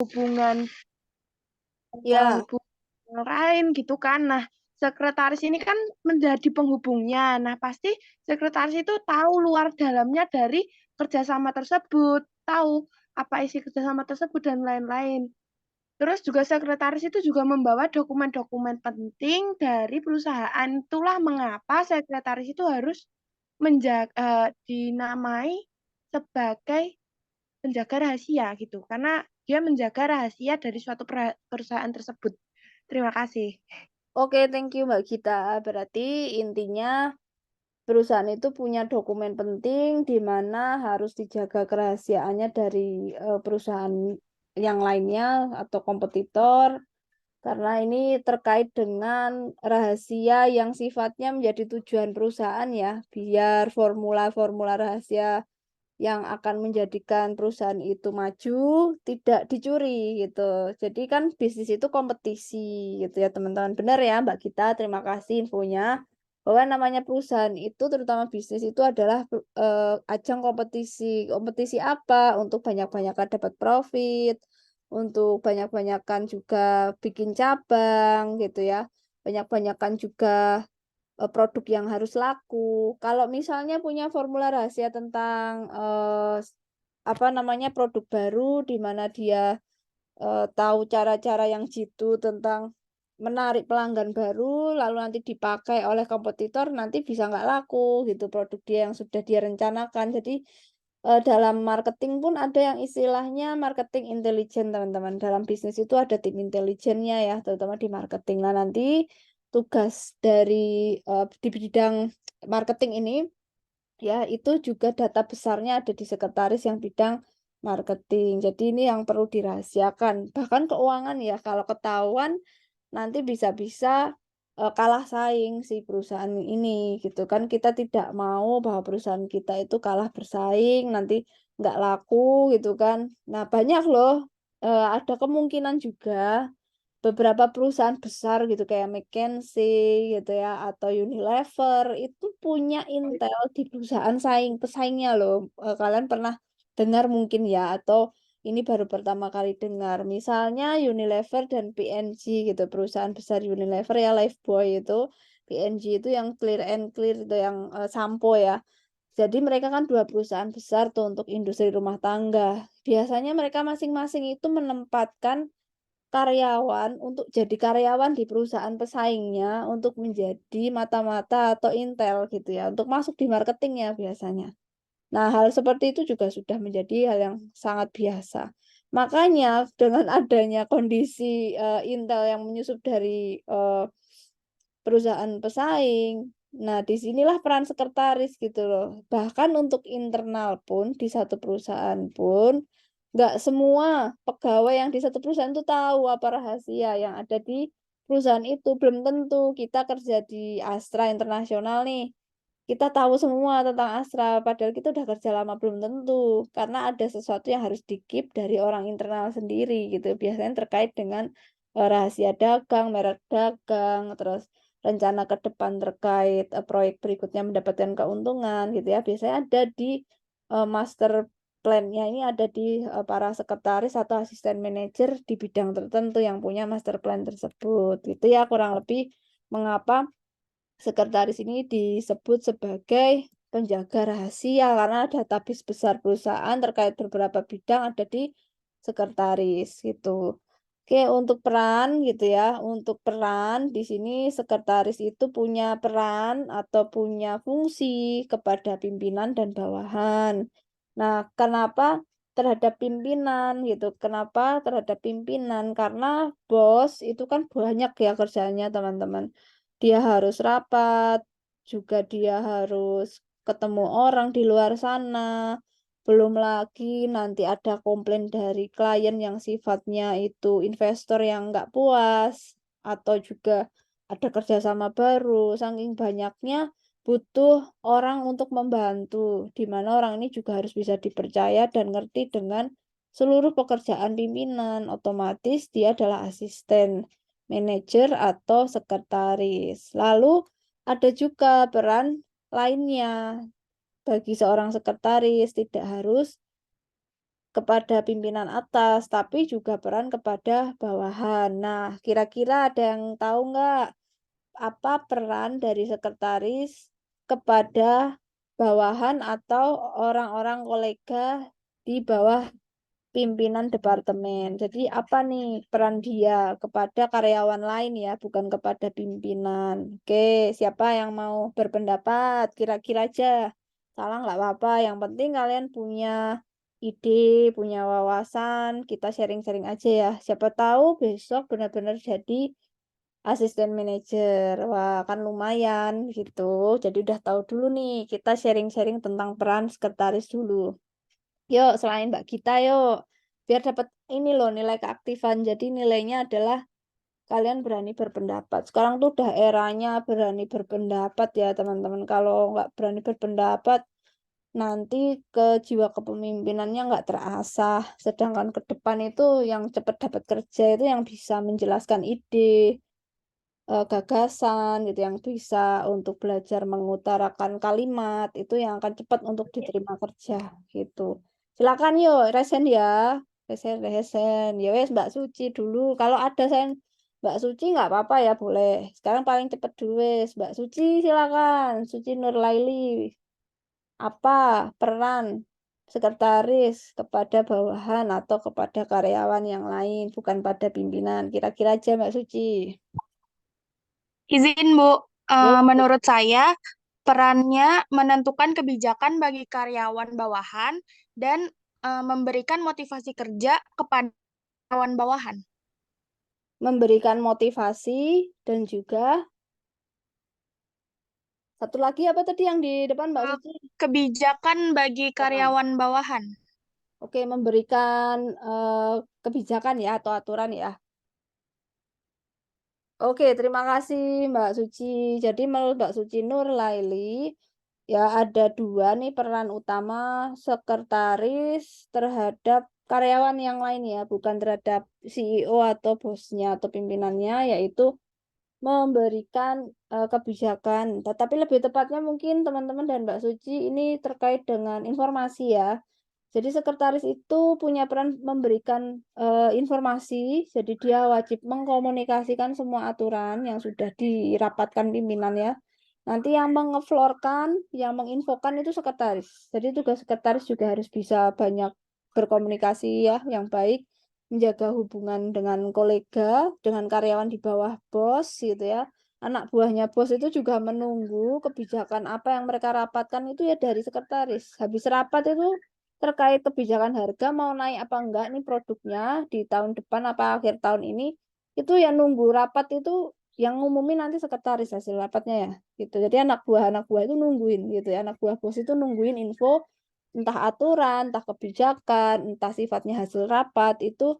hubungan Ya, hubungan lain gitu kan. Nah, sekretaris ini kan menjadi penghubungnya. Nah, pasti sekretaris itu tahu luar dalamnya dari kerjasama tersebut, tahu apa isi kerjasama tersebut dan lain-lain. Terus juga sekretaris itu juga membawa dokumen-dokumen penting dari perusahaan. Itulah mengapa sekretaris itu harus dinamai sebagai penjaga rahasia gitu. Karena dia menjaga rahasia dari suatu perusahaan tersebut. Terima kasih. oke, thank you Mbak Gita. Berarti intinya perusahaan itu punya dokumen penting di mana harus dijaga kerahasiaannya dari perusahaan yang lainnya atau kompetitor. Karena ini terkait dengan rahasia yang sifatnya menjadi tujuan perusahaan ya, biar formula-formula rahasia yang akan menjadikan perusahaan itu maju tidak dicuri gitu. Jadi kan bisnis itu kompetisi gitu ya teman-teman. Benar ya Mbak Gita, terima kasih infonya. Bahwa namanya perusahaan itu terutama bisnis itu adalah ajang kompetisi. Kompetisi apa? Untuk banyak-banyakan dapat profit, untuk banyak-banyakan juga bikin cabang gitu ya. Banyak-banyakan juga produk yang harus laku. Kalau misalnya punya formula rahasia tentang apa namanya produk baru di mana dia tahu cara-cara yang jitu tentang menarik pelanggan baru, lalu nanti dipakai oleh kompetitor, nanti bisa nggak laku gitu produk dia yang sudah dia rencanakan. Jadi dalam marketing pun ada yang istilahnya marketing intelijen, teman-teman. Dalam bisnis itu ada tim intelijennya ya, terutama di marketing. Nah, nanti tugas dari di bidang marketing ini ya itu juga data besarnya ada di sekretaris yang bidang marketing. Jadi ini yang perlu dirahasiakan. Bahkan keuangan ya kalau ketahuan nanti bisa-bisa kalah saing si perusahaan ini gitu kan. Kita tidak mau bahwa perusahaan kita itu kalah bersaing nanti nggak laku gitu kan. Nah banyak loh ada kemungkinan juga beberapa perusahaan besar gitu kayak McKinsey gitu ya atau Unilever itu punya intel di perusahaan pesaingnya loh. Kalian pernah dengar mungkin ya atau ini baru pertama kali dengar. Misalnya Unilever dan P&G gitu, perusahaan besar Unilever ya Lifebuoy itu, P&G itu yang Clear and Clear itu yang sampo ya. Jadi mereka kan dua perusahaan besar tuh untuk industri rumah tangga. Biasanya mereka masing-masing itu menempatkan karyawan untuk jadi karyawan di perusahaan pesaingnya untuk menjadi mata-mata atau intel gitu ya, untuk masuk di marketingnya biasanya. Nah, hal seperti itu juga sudah menjadi hal yang sangat biasa. Makanya dengan adanya kondisi intel yang menyusup dari perusahaan pesaing, nah disinilah peran sekretaris gitu loh. Bahkan untuk internal pun di satu perusahaan pun nggak semua pegawai yang di satu perusahaan itu tahu apa rahasia yang ada di perusahaan itu. Belum tentu kita kerja di Astra Internasional nih. Kita tahu semua tentang Astra, padahal kita udah kerja lama belum tentu, karena ada sesuatu yang harus di-keep dari orang internal sendiri gitu. Biasanya terkait dengan rahasia dagang, merek dagang, terus rencana ke depan terkait proyek berikutnya mendapatkan keuntungan gitu ya. Biasanya ada di master plan-nya ini ada di para sekretaris atau asisten manajer di bidang tertentu yang punya master plan tersebut. Gitu ya kurang lebih mengapa sekretaris ini disebut sebagai penjaga rahasia karena database besar perusahaan terkait beberapa bidang ada di sekretaris gitu. Oke, untuk peran gitu ya. Untuk peran di sini sekretaris itu punya peran atau punya fungsi kepada pimpinan dan bawahan. Nah, kenapa terhadap pimpinan gitu? Kenapa terhadap pimpinan? Karena bos itu kan banyak ya kerjanya, teman-teman. Dia harus rapat, juga dia harus ketemu orang di luar sana. Belum lagi nanti ada komplain dari klien yang sifatnya itu investor yang nggak puas, atau juga ada kerjasama baru. Saking banyaknya butuh orang untuk membantu, di mana orang ini juga harus bisa dipercaya dan ngerti dengan seluruh pekerjaan pimpinan. Otomatis dia adalah asisten manajer atau sekretaris. Lalu ada juga peran lainnya bagi seorang sekretaris, tidak harus kepada pimpinan atas, tapi juga peran kepada bawahan. Nah, kira-kira ada yang tahu nggak apa peran dari sekretaris kepada bawahan atau orang-orang kolega di bawah pimpinan departemen. Jadi apa nih peran dia kepada karyawan lain ya, bukan kepada pimpinan. Oke, siapa yang mau berpendapat? Kira-kira aja. Salah nggak apa-apa. Yang penting kalian punya ide, punya wawasan. Kita sharing-sharing aja ya. Siapa tahu besok benar-benar jadi asisten manajer. Wah, kan lumayan gitu. Jadi udah tahu dulu nih. Kita sharing-sharing tentang peran sekretaris dulu. Yuk, selain Mbak Gita, yuk. Biar dapat ini loh, nilai keaktifan. Jadi nilainya adalah kalian berani berpendapat. Sekarang tuh udah eranya berani berpendapat ya, teman-teman. Kalau nggak berani berpendapat, nanti ke jiwa kepemimpinannya nggak terasah. Sedangkan ke depan itu yang cepat dapat kerja itu yang bisa menjelaskan ide, gagasan gitu, yang bisa untuk belajar mengutarakan kalimat itu yang akan cepat untuk diterima kerja gitu. Silakan yuk resen ya, resen ya wes Mbak Suci dulu. Kalau ada saya Mbak Suci nggak apa-apa ya, boleh. Sekarang paling cepet dulu wes Mbak Suci, silakan. Suci Nurlaili, apa peran sekretaris kepada bawahan atau kepada karyawan yang lain, bukan pada pimpinan? Kira-kira aja Mbak Suci. Izin, Bu. Yo. Menurut saya, perannya menentukan kebijakan bagi karyawan bawahan dan memberikan motivasi kerja kepada karyawan bawahan. Memberikan motivasi dan juga satu lagi apa tadi yang di depan Mbak Eh, Suci? Kebijakan bagi Jangan. karyawan bawahan. Oke, memberikan kebijakan ya atau aturan ya. Oke, terima kasih Mbak Suci. Jadi menurut Mbak Suci Nurlaili, ya ada dua nih peran utama sekretaris terhadap karyawan yang lain ya, bukan terhadap CEO atau bosnya atau pimpinannya, yaitu memberikan kebijakan. Tetapi lebih tepatnya mungkin teman-teman dan Mbak Suci ini terkait dengan informasi ya. Jadi sekretaris itu punya peran memberikan informasi, jadi dia wajib mengkomunikasikan semua aturan yang sudah dirapatkan pimpinan ya. Nanti yang mengeflorkan, yang menginfokan itu sekretaris. Jadi tugas sekretaris juga harus bisa banyak berkomunikasi ya, yang baik, menjaga hubungan dengan kolega, dengan karyawan di bawah bos gitu ya. Anak buahnya bos itu juga menunggu kebijakan apa yang mereka rapatkan itu ya dari sekretaris. Habis rapat itu terkait kebijakan harga mau naik apa enggak nih produknya di tahun depan apa akhir tahun ini, itu yang nunggu rapat itu yang ngumumin nanti sekretaris hasil rapatnya ya gitu. Jadi anak buah itu nungguin gitu ya, anak buah bos itu nungguin info entah aturan, entah kebijakan, entah sifatnya hasil rapat itu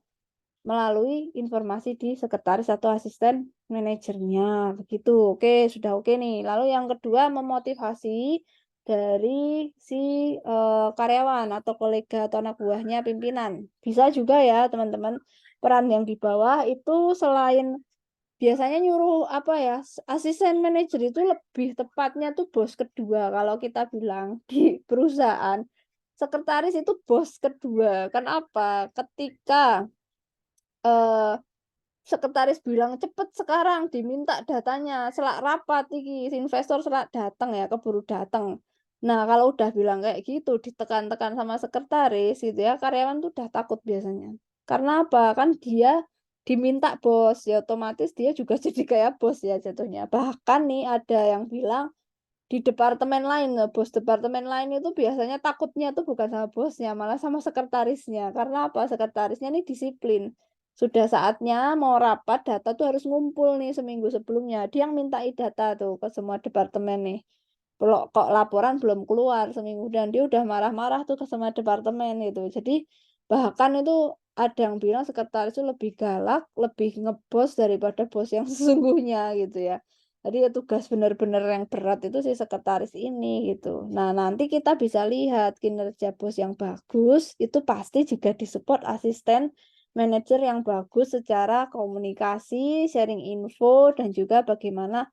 melalui informasi di sekretaris atau asisten manajernya begitu. Oke, sudah oke nih. Lalu yang kedua memotivasi dari si karyawan atau kolega atau anak buahnya pimpinan. Bisa juga ya teman-teman, peran yang di bawah itu selain biasanya nyuruh apa ya, asisten manajer itu lebih tepatnya tuh bos kedua kalau kita bilang di perusahaan. Sekretaris itu bos kedua. Kenapa? Ketika eh, sekretaris bilang cepet sekarang diminta datanya selak rapat iki investor selak datang ya keburu datang. Nah kalau udah bilang kayak gitu ditekan-tekan sama sekretaris gitu ya, karyawan tuh udah takut biasanya. Karena apa? Kan dia diminta bos ya, otomatis dia juga jadi kayak bos ya jatuhnya. Bahkan nih ada yang bilang di departemen lain, bos departemen lain itu biasanya takutnya tuh bukan sama bosnya, malah sama sekretarisnya. Karena apa? Sekretarisnya nih disiplin. Sudah saatnya mau rapat, data tuh harus ngumpul nih seminggu sebelumnya. Dia yang mintai data tuh ke semua departemen nih. Kok laporan belum keluar seminggu dan dia udah marah-marah tuh ke semua departemen itu. Jadi bahkan itu ada yang bilang sekretaris itu lebih galak, lebih ngebos daripada bos yang sesungguhnya gitu ya. Jadi ya tugas benar-benar yang berat itu si sekretaris ini gitu. Nah, nanti kita bisa lihat kinerja bos yang bagus itu pasti juga disupport asisten manajer yang bagus secara komunikasi, sharing info dan juga bagaimana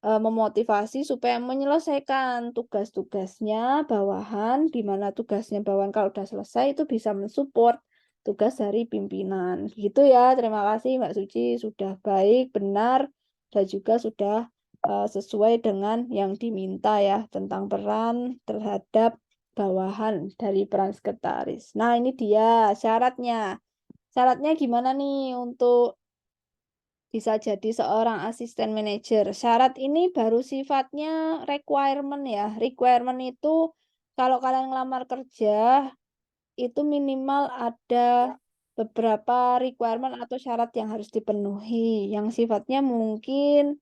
memotivasi supaya menyelesaikan tugas-tugasnya bawahan, di mana tugasnya bawahan kalau udah selesai itu bisa mensupport tugas dari pimpinan. Gitu ya, terima kasih Mbak Suci, sudah baik, benar, dan juga sudah sesuai dengan yang diminta ya, tentang peran terhadap bawahan dari peran sekretaris. Nah, ini dia syaratnya. Syaratnya gimana nih untuk bisa jadi seorang asisten manajer? Syarat ini baru sifatnya requirement ya. Requirement itu kalau kalian ngelamar kerja itu minimal ada beberapa requirement atau syarat yang harus dipenuhi. Yang sifatnya mungkin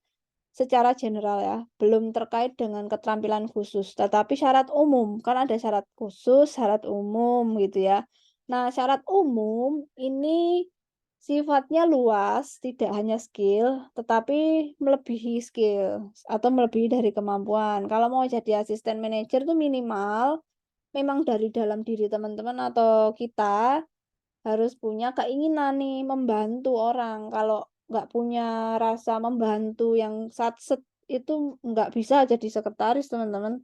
secara general ya, belum terkait dengan keterampilan khusus, tetapi syarat umum, kan ada syarat khusus, syarat umum gitu ya. Nah, syarat umum ini sifatnya luas, tidak hanya skill, tetapi melebihi skill atau melebihi dari kemampuan. Kalau mau jadi asisten manajer tuh minimal memang dari dalam diri teman-teman atau kita harus punya keinginan nih membantu orang. Kalau nggak punya rasa membantu yang satset itu nggak bisa jadi sekretaris, teman-teman.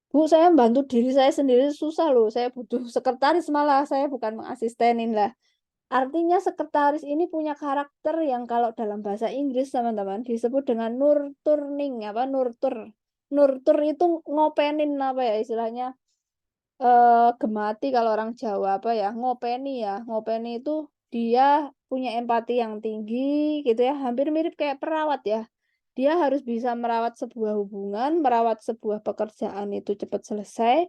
Bu, saya membantu diri saya sendiri susah loh. Saya butuh sekretaris malah. Saya bukan mengasistenin lah. Artinya sekretaris ini punya karakter yang kalau dalam bahasa Inggris, teman-teman, disebut dengan nurturing, apa nurtur. Nurtur itu ngopenin apa ya istilahnya? Gemati kalau orang Jawa apa ya, ngopeni ya. Ngopeni itu dia punya empati yang tinggi gitu ya, hampir mirip kayak perawat ya. Dia harus bisa merawat sebuah hubungan, merawat sebuah pekerjaan itu cepat selesai.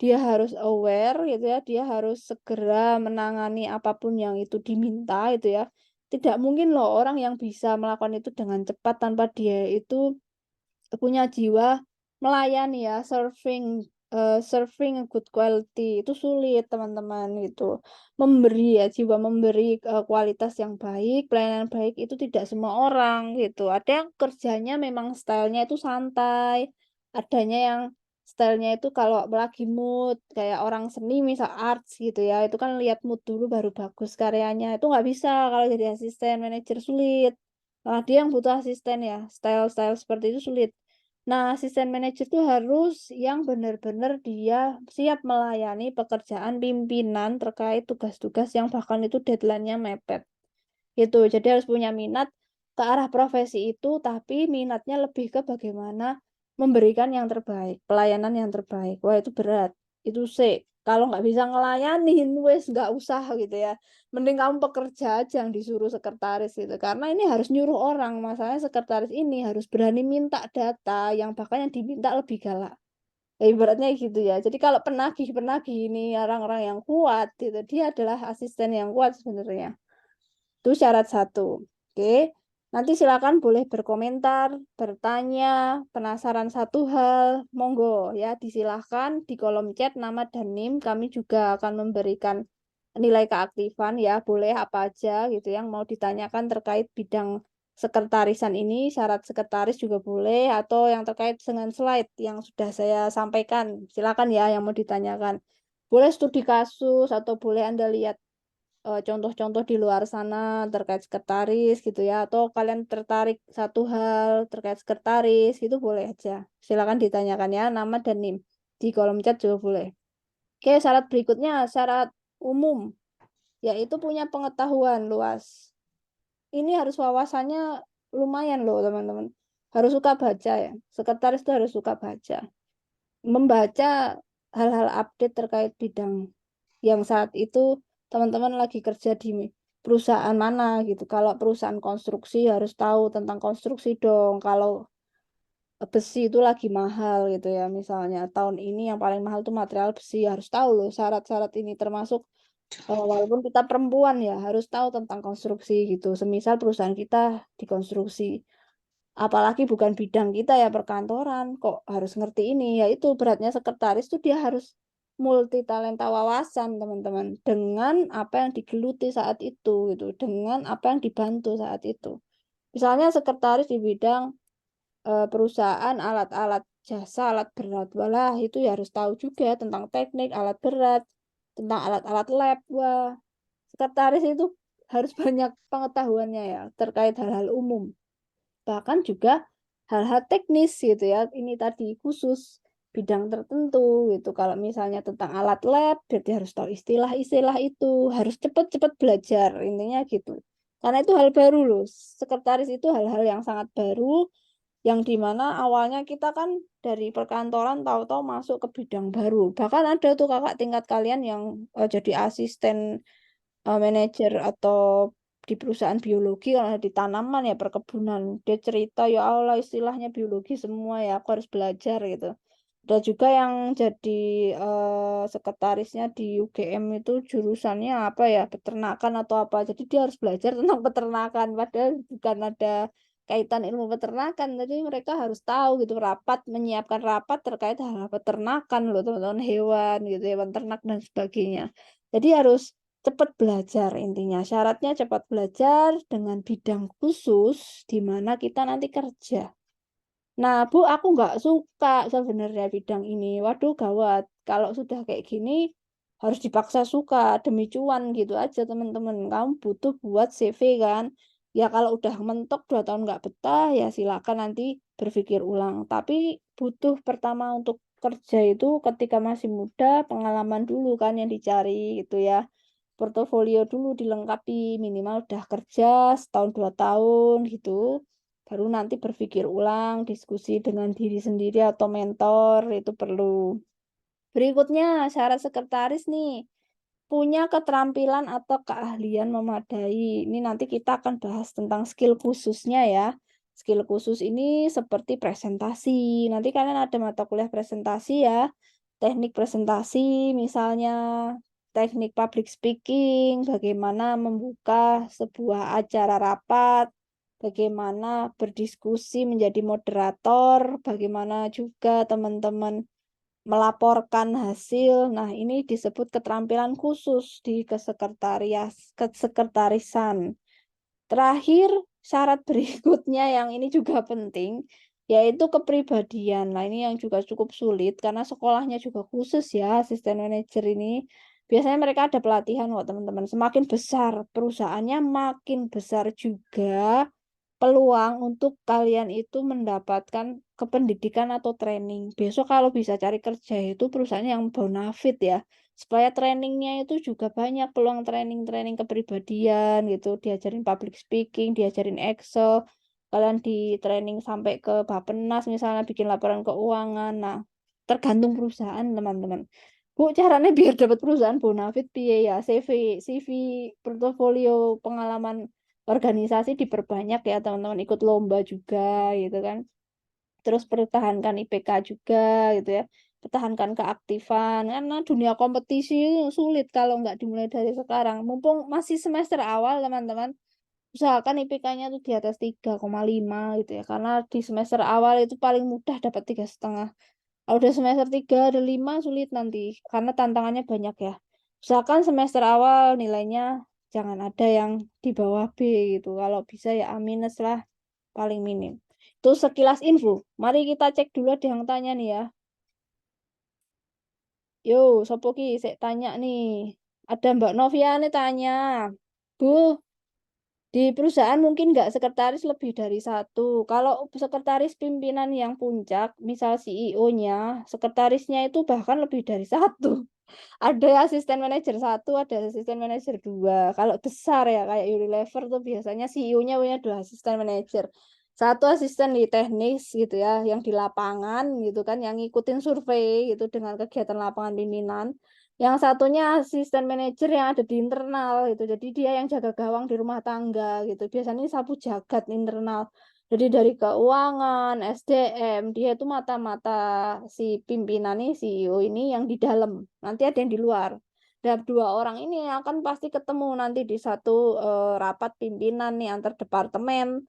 Dia harus aware gitu ya, dia harus segera menangani apapun yang itu diminta itu ya. Tidak mungkin loh orang yang bisa melakukan itu dengan cepat tanpa dia itu punya jiwa melayani ya, serving a good quality itu sulit teman-teman gitu. Memberi ya, jiwa memberi kualitas yang baik, pelayanan baik itu tidak semua orang gitu. Ada yang kerjanya memang stylenya itu santai, adanya yang stylenya itu kalau lagi mood kayak orang seni misal arts gitu ya, itu kan lihat mood dulu baru bagus karyanya. Itu nggak bisa kalau jadi asisten manajer, sulit. Nah, dia yang butuh asisten ya, style-style seperti itu sulit. Nah, asisten manajer itu harus yang benar-benar dia siap melayani pekerjaan pimpinan terkait tugas-tugas yang bahkan itu deadline-nya mepet. Gitu. Jadi harus punya minat ke arah profesi itu, tapi minatnya lebih ke bagaimana memberikan yang terbaik, pelayanan yang terbaik. Wah, itu berat. Itu sih. Kalau nggak bisa ngelayanin, wes nggak usah gitu ya. Mending kamu pekerja aja yang disuruh sekretaris gitu. Karena ini harus nyuruh orang. Masalahnya sekretaris ini harus berani minta data yang bahkan yang diminta lebih galak. Ya, ibaratnya gitu ya. Jadi kalau penagih-penagih ini orang-orang yang kuat gitu, dia adalah asisten yang kuat sebenarnya. Itu syarat satu. Oke. Nanti silakan boleh berkomentar, bertanya, penasaran satu hal, monggo ya disilahkan di kolom chat nama dan NIM. Kami juga akan memberikan nilai keaktifan ya, boleh apa aja gitu yang mau ditanyakan terkait bidang sekretarisan ini, syarat sekretaris juga boleh, atau yang terkait dengan slide yang sudah saya sampaikan. Silakan ya yang mau ditanyakan. Boleh studi kasus atau boleh Anda lihat contoh-contoh di luar sana terkait sekretaris gitu ya, atau kalian tertarik satu hal terkait sekretaris itu boleh aja, silakan ditanyakan ya nama dan NIM di kolom chat juga boleh. Oke, syarat berikutnya syarat umum, yaitu punya pengetahuan luas. Ini harus wawasannya lumayan loh teman-teman, harus suka baca ya, sekretaris itu harus suka baca, membaca hal-hal update terkait bidang yang saat itu teman-teman lagi kerja di perusahaan mana gitu. Kalau perusahaan konstruksi harus tahu tentang konstruksi dong. Kalau besi itu lagi mahal gitu ya. Misalnya tahun ini yang paling mahal tuh material besi. Harus tahu loh syarat-syarat ini termasuk walaupun kita perempuan ya harus tahu tentang konstruksi gitu. Semisal perusahaan kita di konstruksi. Apalagi bukan bidang kita ya perkantoran, kok harus ngerti ini. Ya itu beratnya sekretaris tuh dia harus multi talenta wawasan teman-teman dengan apa yang digeluti saat itu gitu, dengan apa yang dibantu saat itu. Misalnya sekretaris di bidang perusahaan alat-alat jasa, alat berat, walah itu ya harus tahu juga tentang teknik alat berat, tentang alat-alat lab. Wah, sekretaris itu harus banyak pengetahuannya ya terkait hal-hal umum. Bahkan juga hal-hal teknis gitu ya. Ini tadi khusus bidang tertentu gitu. Kalau misalnya tentang alat lab, berarti harus tahu istilah-istilah itu, harus cepat-cepat belajar, intinya gitu. Karena itu hal baru loh. Sekretaris itu hal-hal yang sangat baru, yang dimana awalnya kita kan dari perkantoran tahu-tahu masuk ke bidang baru. Bahkan ada tuh kakak tingkat kalian yang jadi asisten manajer atau di perusahaan biologi, kalau di tanaman ya perkebunan, dia cerita ya Allah istilahnya biologi semua ya, aku harus belajar gitu. Ada juga yang jadi sekretarisnya di UGM itu jurusannya apa ya, peternakan atau apa, jadi dia harus belajar tentang peternakan padahal bukan ada kaitan ilmu peternakan, jadi mereka harus tahu gitu, menyiapkan rapat terkait hal peternakan loh teman-teman, hewan gitu, hewan ternak dan sebagainya. Jadi harus cepat belajar, intinya syaratnya cepat belajar dengan bidang khusus di mana kita nanti kerja. Nah, Bu, aku nggak suka sebenarnya bidang ini. Waduh, gawat. Kalau sudah kayak gini, harus dipaksa suka demi cuan gitu aja, teman-teman. Kamu butuh buat CV kan? Ya, kalau udah mentok 2 tahun nggak betah, ya silakan nanti berpikir ulang. Tapi butuh pertama untuk kerja itu ketika masih muda, pengalaman dulu kan yang dicari gitu ya. Portofolio dulu dilengkapi, minimal udah kerja setahun 2 tahun gitu. Baru nanti berpikir ulang, diskusi dengan diri sendiri atau mentor, itu perlu. Berikutnya, syarat sekretaris nih, punya keterampilan atau keahlian memadai. Ini nanti kita akan bahas tentang skill khususnya ya. Skill khusus ini seperti presentasi. Nanti kalian ada mata kuliah presentasi ya. Teknik presentasi, misalnya teknik public speaking, bagaimana membuka sebuah acara rapat, bagaimana berdiskusi menjadi moderator, bagaimana juga teman-teman melaporkan hasil. Nah, ini disebut keterampilan khusus di kesekretarisan. Terakhir, syarat berikutnya yang ini juga penting, yaitu kepribadian. Nah, ini yang juga cukup sulit karena sekolahnya juga khusus ya, asisten manajer ini. Biasanya mereka ada pelatihan kok, teman-teman. Semakin besar perusahaannya, makin besar juga peluang untuk kalian itu mendapatkan kependidikan atau training. Besok kalau bisa cari kerja itu perusahaan yang bonafit ya. Supaya trainingnya itu juga banyak peluang training-training kepribadian gitu. Diajarin public speaking, diajarin Excel. Kalian di training sampai ke Bappenas misalnya bikin laporan keuangan. Nah, tergantung perusahaan teman-teman. Bu, caranya biar dapat perusahaan bonafit piye ya? CV, portofolio, pengalaman organisasi diperbanyak ya teman-teman, ikut lomba juga gitu kan, terus pertahankan IPK juga gitu ya, pertahankan keaktifan karena dunia kompetisi sulit kalau nggak dimulai dari sekarang, mumpung masih semester awal teman-teman, usahakan IPK-nya tuh di atas 3,5 gitu ya, karena di semester awal itu paling mudah dapat 3,5. Kalau udah semester 3 ada 5 sulit nanti karena tantangannya banyak ya. Usahakan semester awal nilainya jangan ada yang di bawah B gitu. Kalau bisa ya A minus lah paling minim. Itu sekilas info. Mari kita cek dulu ada yang tanya nih ya. Yo, sopo ki saya tanya nih. Ada Mbak Novia nih tanya. Bu, di perusahaan mungkin nggak sekretaris lebih dari satu. Kalau sekretaris pimpinan yang puncak, misal CEO-nya, sekretarisnya itu bahkan lebih dari satu. Ada asisten manajer satu, ada asisten manajer dua. Kalau besar ya kayak Unilever tuh biasanya CEO-nya punya 2 asisten manajer. Satu asisten di teknis gitu ya, yang di lapangan gitu kan, yang ngikutin survei gitu dengan kegiatan lapangan pimpinan. Yang satunya asisten manajer yang ada di internal gitu. Jadi dia yang jaga gawang di rumah tangga gitu. Biasanya sapu jagat internal. Jadi dari keuangan, SDM, dia itu mata-mata si pimpinan nih, CEO ini yang di dalam. Nanti ada yang di luar. Dan 2 orang ini akan pasti ketemu nanti di satu rapat pimpinan nih antar departemen.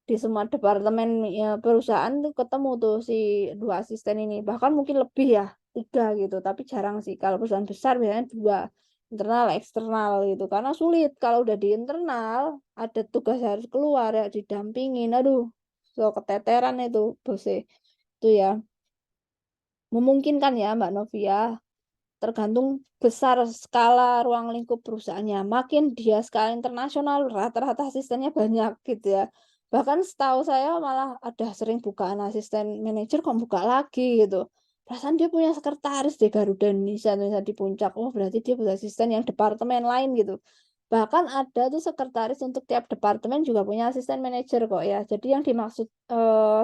Di semua departemen ya, perusahaan tuh ketemu tuh si 2 asisten ini. Bahkan mungkin lebih ya, 3 gitu. Tapi jarang sih. Kalau perusahaan besar biasanya 2. Internal, eksternal gitu. Karena sulit. Kalau udah di internal, ada tugas harus keluar ya, didampingin. Aduh, so keteteran itu bose. Itu ya. Memungkinkan ya Mbak Novia. Tergantung besar skala ruang lingkup perusahaannya. Makin dia skala internasional, rata-rata asistennya banyak gitu ya. Bahkan setahu saya malah ada sering bukaan asisten manajer kok buka lagi gitu. Perasaan dia punya sekretaris di Garuda Indonesia, Indonesia di Puncak. Oh, berarti dia punya asisten yang departemen lain gitu. Bahkan ada tuh sekretaris untuk tiap departemen juga punya asisten manajer kok ya. Jadi yang dimaksud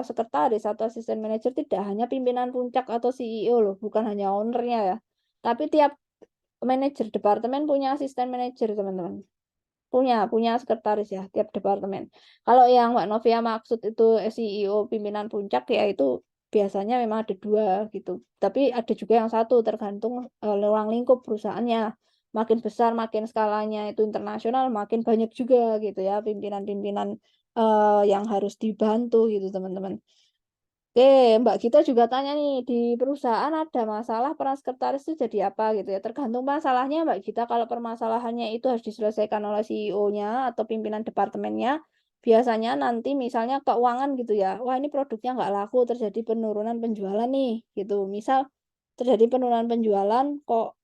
sekretaris atau asisten manajer tidak hanya pimpinan puncak atau CEO loh, bukan hanya ownernya ya. Tapi tiap manajer departemen punya asisten manajer, teman-teman. Punya sekretaris ya tiap departemen. Kalau yang Mbak Novia maksud itu CEO pimpinan puncak ya itu biasanya memang ada 2 gitu. Tapi ada juga yang satu tergantung ruang lingkup perusahaannya. Makin besar, makin skalanya itu internasional, makin banyak juga gitu ya pimpinan-pimpinan yang harus dibantu gitu teman-teman. Oke, Mbak Gita juga tanya nih, di perusahaan ada masalah peran sekretaris itu jadi apa gitu ya. Tergantung masalahnya Mbak Gita, kalau permasalahannya itu harus diselesaikan oleh CEO-nya atau pimpinan departemennya, biasanya nanti misalnya keuangan gitu ya, wah ini produknya nggak laku, terjadi penurunan penjualan nih gitu. Misal terjadi penurunan penjualan kok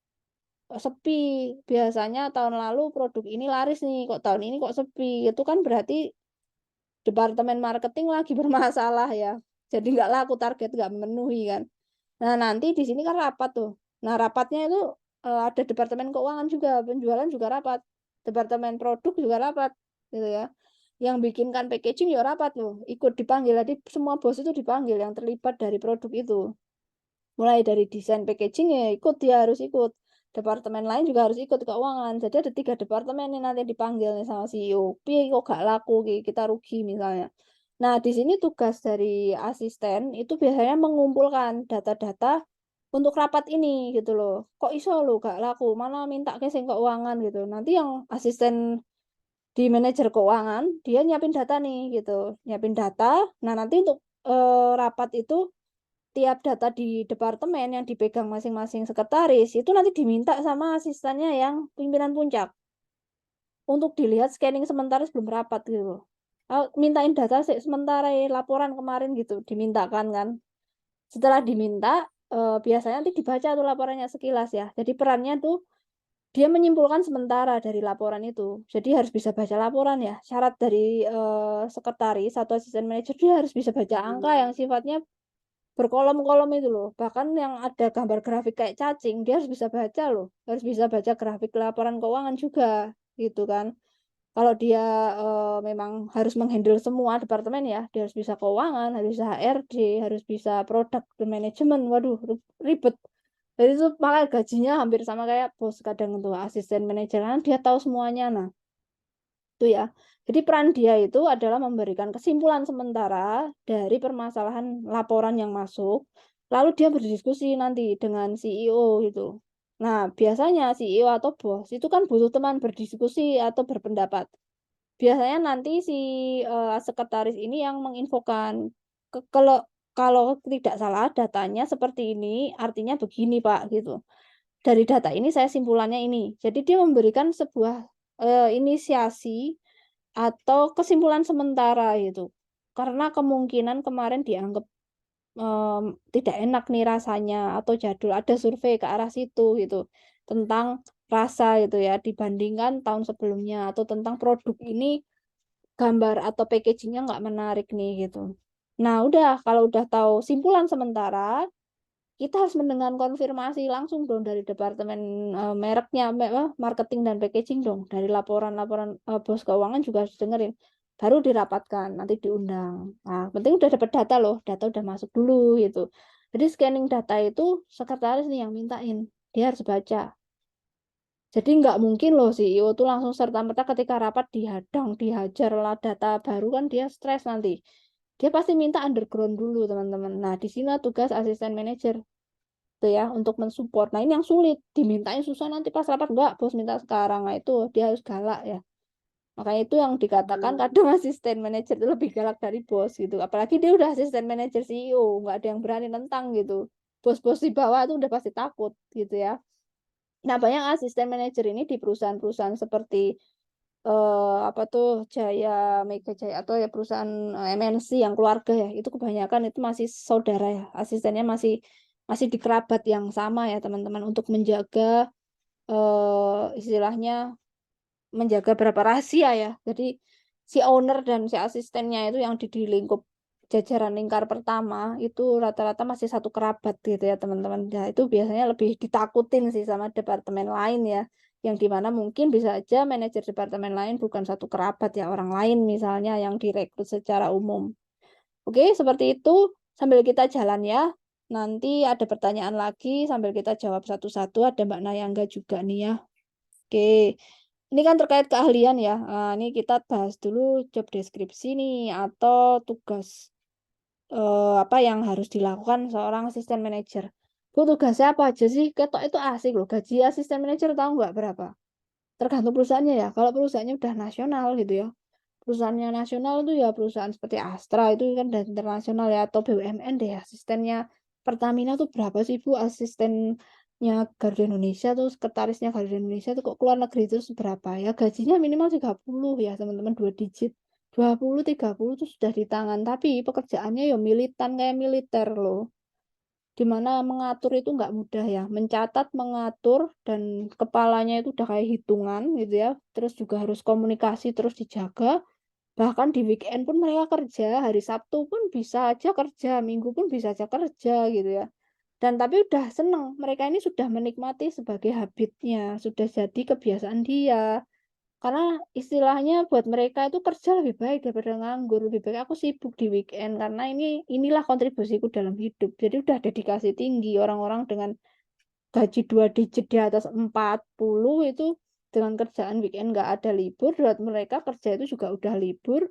sepi, biasanya tahun lalu produk ini laris nih, kok tahun ini kok sepi, itu kan berarti departemen marketing lagi bermasalah ya. Jadi nggak laku, target nggak memenuhi kan. Nah, nanti di sini kan rapat tuh. Nah, rapatnya itu ada departemen keuangan juga, penjualan juga rapat, departemen produk juga rapat, gitu ya. Yang bikinkan packaging ya rapat loh, ikut dipanggil. Jadi semua bos itu dipanggil yang terlibat dari produk itu. Mulai dari desain packaging ya ikut, dia harus ikut. Departemen lain juga harus ikut keuangan. Jadi ada 3 departemen nih nanti dipanggil nih sama CEO. Piye kok gak laku, kita rugi misalnya. Nah, di sini tugas dari asisten itu biasanya mengumpulkan data-data untuk rapat ini gitu loh. Kok iso lo gak laku? Mana minta ke sing keuangan gitu. Nanti yang asisten di manajer keuangan dia nyiapin data nih gitu. Nyiapin data. Nah, nanti untuk rapat itu tiap data di departemen yang dipegang masing-masing sekretaris itu nanti diminta sama asistennya yang pimpinan puncak untuk dilihat scanning sementara sebelum rapat gitu. Mintain data sementara laporan kemarin gitu dimintakan kan. Setelah diminta biasanya nanti dibaca tuh laporannya sekilas ya. Jadi perannya tuh dia menyimpulkan sementara dari laporan itu. Jadi harus bisa baca laporan ya. Syarat dari sekretaris atau asisten manajer dia harus bisa baca angka yang sifatnya berkolom-kolom itu loh. Bahkan yang ada gambar grafik kayak cacing, dia harus bisa baca loh. Harus bisa baca grafik laporan keuangan juga, gitu kan. Kalau dia memang harus menghandle semua departemen ya, dia harus bisa keuangan, harus bisa HRD, harus bisa product manajemen. Waduh, ribet. Jadi itu makanya gajinya hampir sama kayak bos kadang tuh asisten manajer, kan dia tahu semuanya. Nah, itu ya. Jadi peran dia itu adalah memberikan kesimpulan sementara dari permasalahan laporan yang masuk, lalu dia berdiskusi nanti dengan CEO gitu. Nah, biasanya CEO atau bos itu kan butuh teman berdiskusi atau berpendapat. Biasanya nanti si sekretaris ini yang menginfokan, kalau kalau tidak salah datanya seperti ini, artinya begini Pak, gitu. Dari data ini saya simpulannya ini. Jadi dia memberikan sebuah inisiasi atau kesimpulan sementara gitu. Karena kemungkinan kemarin dianggap, tidak enak nih rasanya atau jadul, ada survei ke arah situ gitu, tentang rasa gitu ya, dibandingkan tahun sebelumnya, atau tentang produk ini gambar atau packaging-nya nggak menarik nih gitu. Nah udah, kalau udah tahu simpulan sementara, kita harus mendengar konfirmasi langsung dong dari departemen mereknya, marketing dan packaging dong. Dari laporan-laporan bos keuangan juga harus dengerin. Baru dirapatkan, nanti diundang. Nah, penting udah dapat data loh, data udah masuk dulu gitu. Jadi scanning data itu sekretaris nih yang mintain, dia harus baca. Jadi nggak mungkin loh CEO tuh langsung serta-merta ketika rapat dihadang, dihajar lah data baru, kan dia stres nanti. Dia pasti minta underground dulu teman-teman. Nah, di sini tugas asisten manajer gitu ya untuk mensupport. Nah, ini yang sulit, dimintain susah, nanti pas rapat enggak, bos minta sekarang. Nah, itu dia harus galak ya. Makanya itu yang dikatakan kadang asisten manajer itu lebih galak dari bos gitu. Apalagi dia udah asisten manajer CEO, nggak ada yang berani nentang gitu. Bos-bos di bawah itu udah pasti takut gitu ya. Nah, banyak asisten manajer ini di perusahaan-perusahaan seperti apa tuh Jaya, Mega Jaya atau ya perusahaan MNC yang keluarga ya, itu kebanyakan itu masih saudara ya, asistennya masih masih di kerabat yang sama ya teman-teman, untuk menjaga istilahnya menjaga berapa rahasia ya. Jadi si owner dan si asistennya itu yang di lingkup jajaran lingkar pertama itu rata-rata masih satu kerabat gitu ya teman-teman. Nah, itu biasanya lebih ditakutin sih sama departemen lain ya. Yang dimana mungkin bisa aja manajer departemen lain bukan satu kerabat ya, orang lain misalnya yang direkrut secara umum. Oke, seperti itu. Sambil kita jalan ya. Nanti ada pertanyaan lagi sambil kita jawab satu-satu. Ada Mbak Nayangga juga nih ya. Oke, ini kan terkait keahlian ya. Nah, ini kita bahas dulu job deskripsi nih atau tugas apa yang harus dilakukan seorang asisten manajer. Bu, tugasnya apa aja sih? Ketok itu asik loh. Gaji asisten manajer tahu nggak berapa? Tergantung perusahaannya ya. Kalau perusahaannya udah nasional gitu ya. Perusahaannya nasional itu ya perusahaan seperti Astra itu kan dan internasional ya, atau BUMN deh. Asistennya Pertamina tuh berapa sih Bu? Asistennya Garuda Indonesia tuh, sekretarisnya Garuda Indonesia tuh kok keluar negeri itu berapa ya? Gajinya minimal 30 ya teman-teman, 2 digit. 20 30 tuh sudah di tangan, tapi pekerjaannya ya militan kayak militer loh. Dimana mengatur itu nggak mudah ya, mencatat, mengatur, dan kepalanya itu udah kayak hitungan gitu ya, terus juga harus komunikasi terus dijaga, bahkan di weekend pun mereka kerja, hari Sabtu pun bisa aja kerja, Minggu pun bisa aja kerja gitu ya. Dan tapi udah seneng, mereka ini sudah menikmati sebagai habitnya, sudah jadi kebiasaan dia. Karena istilahnya buat mereka itu kerja lebih baik daripada nganggur, lebih baik aku sibuk di weekend karena inilah kontribusiku dalam hidup. Jadi udah dedikasi tinggi orang-orang dengan gaji 2 digit di atas 40 itu dengan kerjaan weekend nggak ada libur, buat mereka kerja itu juga udah libur.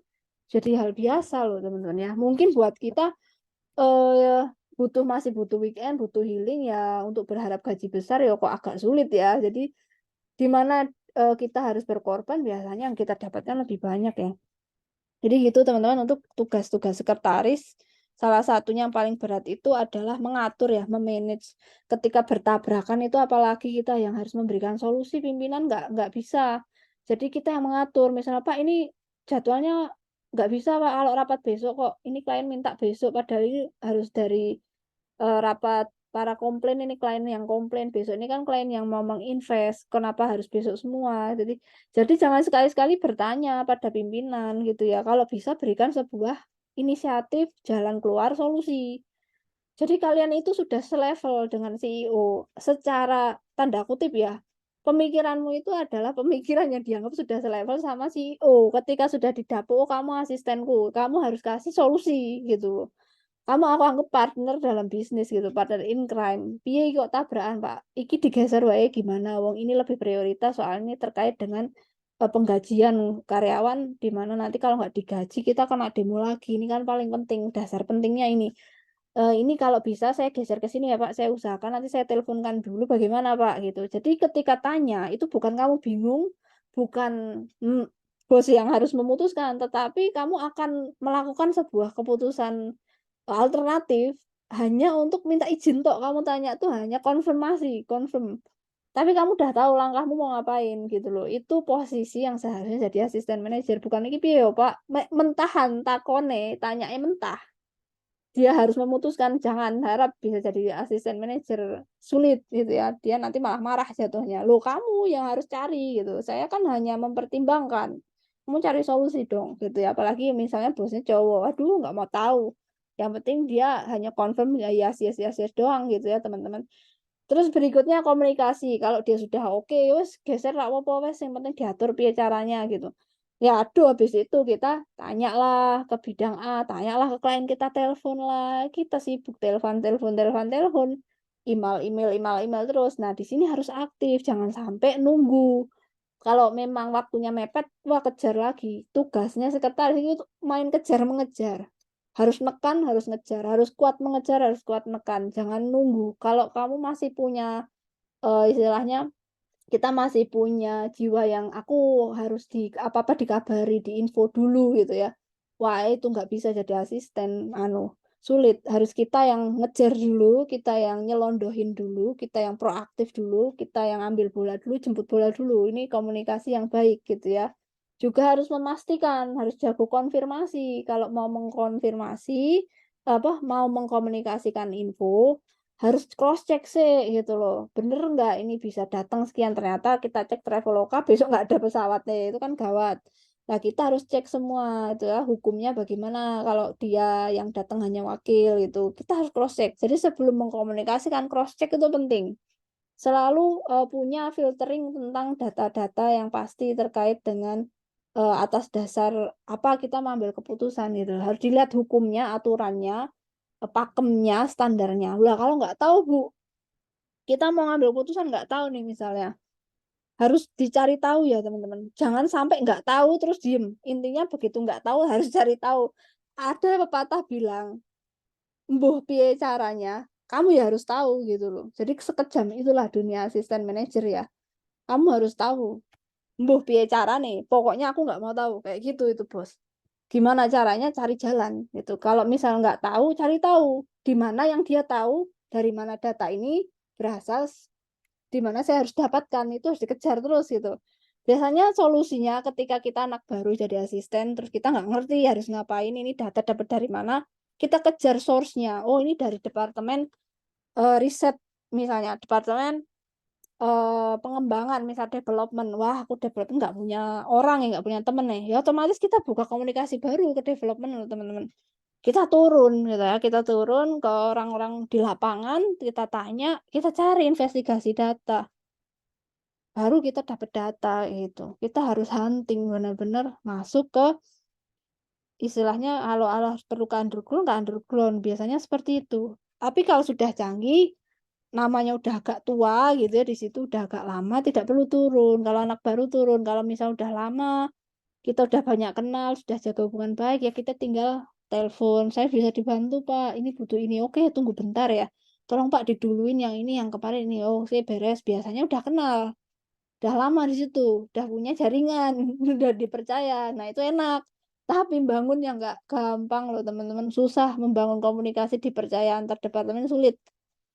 Jadi hal biasa loh teman-teman ya. Mungkin buat kita eh masih butuh weekend, butuh healing ya, untuk berharap gaji besar ya kok agak sulit ya. Jadi di mana kita harus berkorban, biasanya yang kita dapatkan lebih banyak ya. Jadi gitu teman-teman, untuk tugas-tugas sekretaris, salah satunya yang paling berat itu adalah mengatur ya, memanage. Ketika bertabrakan itu apalagi kita yang harus memberikan solusi, pimpinan nggak bisa. Jadi kita yang mengatur, misalnya Pak ini jadwalnya nggak bisa Pak kalau rapat besok kok, ini klien minta besok, padahal ini harus dari rapat para komplain, ini klien yang komplain besok, ini kan klien yang mau menginvest, kenapa harus besok semua. Jadi jangan sekali-sekali bertanya pada pimpinan gitu ya, kalau bisa berikan sebuah inisiatif jalan keluar solusi. Jadi kalian itu sudah selevel dengan CEO secara tanda kutip ya, pemikiranmu itu adalah pemikiran yang dianggap sudah selevel sama CEO. Ketika sudah didapuk, "Oh, kamu asistenku, kamu harus kasih solusi gitu. Kamu aku anggap partner dalam bisnis gitu, partner in crime. Piye kok tabrakan Pak? Iki digeser wae gimana? Wong ini lebih prioritas soalnya terkait dengan penggajian karyawan, di mana nanti kalau nggak digaji kita kena demo lagi. Ini kan paling penting, dasar pentingnya ini. Ini kalau bisa saya geser ke sini ya Pak, saya usahakan nanti saya teleponkan dulu bagaimana Pak gitu. Jadi ketika tanya itu bukan kamu bingung, bukan bos yang harus memutuskan, tetapi kamu akan melakukan sebuah keputusan alternatif hanya untuk minta izin tok. Kamu tanya tuh hanya konfirmasi, confirm. Tapi kamu udah tahu langkahmu mau ngapain gitu loh. Itu posisi yang seharusnya jadi asisten manajer. Bukan iki piye yo, Pak? Mentahan takone, tanyanya mentah. Dia harus memutuskan, jangan harap bisa jadi asisten manajer. Sulit gitu ya. Dia nanti malah marah jatuhnya. Loh, kamu yang harus cari gitu. Saya kan hanya mempertimbangkan. Kamu cari solusi dong gitu ya. Apalagi misalnya bosnya cowok. Aduh, nggak mau tahu. Yang penting dia hanya confirm ya yes yes yes yes doang gitu ya teman-teman. Terus berikutnya komunikasi. Kalau dia sudah oke, wes geser lah apa wes, yang penting diatur piye caranya gitu. Ya aduh, habis itu kita tanyalah ke bidang A, tanyalah ke klien kita, telepon lah. Kita sibuk telepon, telepon, telepon, telepon, email, email, email, email terus. Nah, di sini harus aktif, jangan sampai nunggu. Kalau memang waktunya mepet, wah kejar lagi. Tugasnya sekretaris itu main kejar mengejar. Harus nekan, harus ngejar, harus kuat mengejar, harus kuat nekan. Jangan nunggu. Kalau kamu masih punya istilahnya, kita masih punya jiwa yang aku harus di apa-apa dikabari, diinfo dulu gitu ya. Wah, itu nggak bisa jadi asisten, sulit. Harus kita yang ngejar dulu, kita yang nyelondohin dulu, kita yang proaktif dulu, kita yang ambil bola dulu, jemput bola dulu. Ini komunikasi yang baik gitu ya. Juga harus memastikan, harus jago konfirmasi. Kalau mau mengkonfirmasi, mau mengkomunikasikan info, harus cross check sih gitu loh, bener nggak ini bisa datang sekian, ternyata kita cek Traveloka besok nggak ada pesawatnya, itu kan gawat. Nah, kita harus cek semua itu ya, hukumnya bagaimana kalau dia yang datang hanya wakil gitu. Kita harus cross check. Jadi sebelum mengkomunikasikan cross check itu penting. Selalu punya filtering tentang data-data yang pasti terkait dengan atas dasar apa kita mengambil keputusan gitu. Harus dilihat hukumnya, aturannya, pakemnya, standarnya. Lah kalau nggak tahu Bu, kita mau ngambil keputusan nggak tahu nih misalnya. Harus dicari tahu ya teman-teman. Jangan sampai nggak tahu terus diem. Intinya begitu nggak tahu harus cari tahu. Ada pepatah bilang, "Mbuh piye caranya, kamu ya harus tahu," gitu loh. Jadi sekejam itulah dunia asisten manajer ya. Kamu harus tahu, "Mbuh piye carane, pokoknya aku nggak mau tahu," kayak gitu itu Bos. Gimana caranya, cari jalan gitu. Kalau misal nggak tahu, cari tahu. Di mana yang dia tahu, dari mana data ini berasal, di mana saya harus dapatkan, itu harus dikejar terus gitu. Biasanya solusinya ketika kita anak baru jadi asisten, terus kita nggak ngerti harus ngapain, ini data dapat dari mana, kita kejar source-nya. Oh, ini dari departemen riset, misalnya departemen pengembangan, misal development. Wah, aku development nggak punya orang ya, nggak punya temen nih. Ya otomatis kita buka komunikasi baru ke development loh teman-teman. Kita turun gitu ya, kita turun ke orang-orang di lapangan, kita tanya, kita cari investigasi data. Baru kita dapat data gitu. Kita harus hunting benar-benar masuk ke istilahnya kalau harus perlu ke underground, biasanya seperti itu. Tapi kalau sudah canggih, namanya udah agak tua gitu ya, di situ udah agak lama, tidak perlu turun. Kalau anak baru turun, kalau misal udah lama, kita udah banyak kenal, sudah jaga hubungan baik, ya kita tinggal telepon, "Saya bisa dibantu Pak, ini butuh ini." "Oke, tunggu bentar ya. Tolong Pak diduluin yang ini, yang kemarin ini." "Oh, saya beres." Biasanya udah kenal. Udah lama di situ, udah punya jaringan, udah dipercaya. Nah, itu enak. Tapi bangun yang nggak gampang loh, teman-teman. Susah membangun komunikasi dipercaya antar departemen sulit.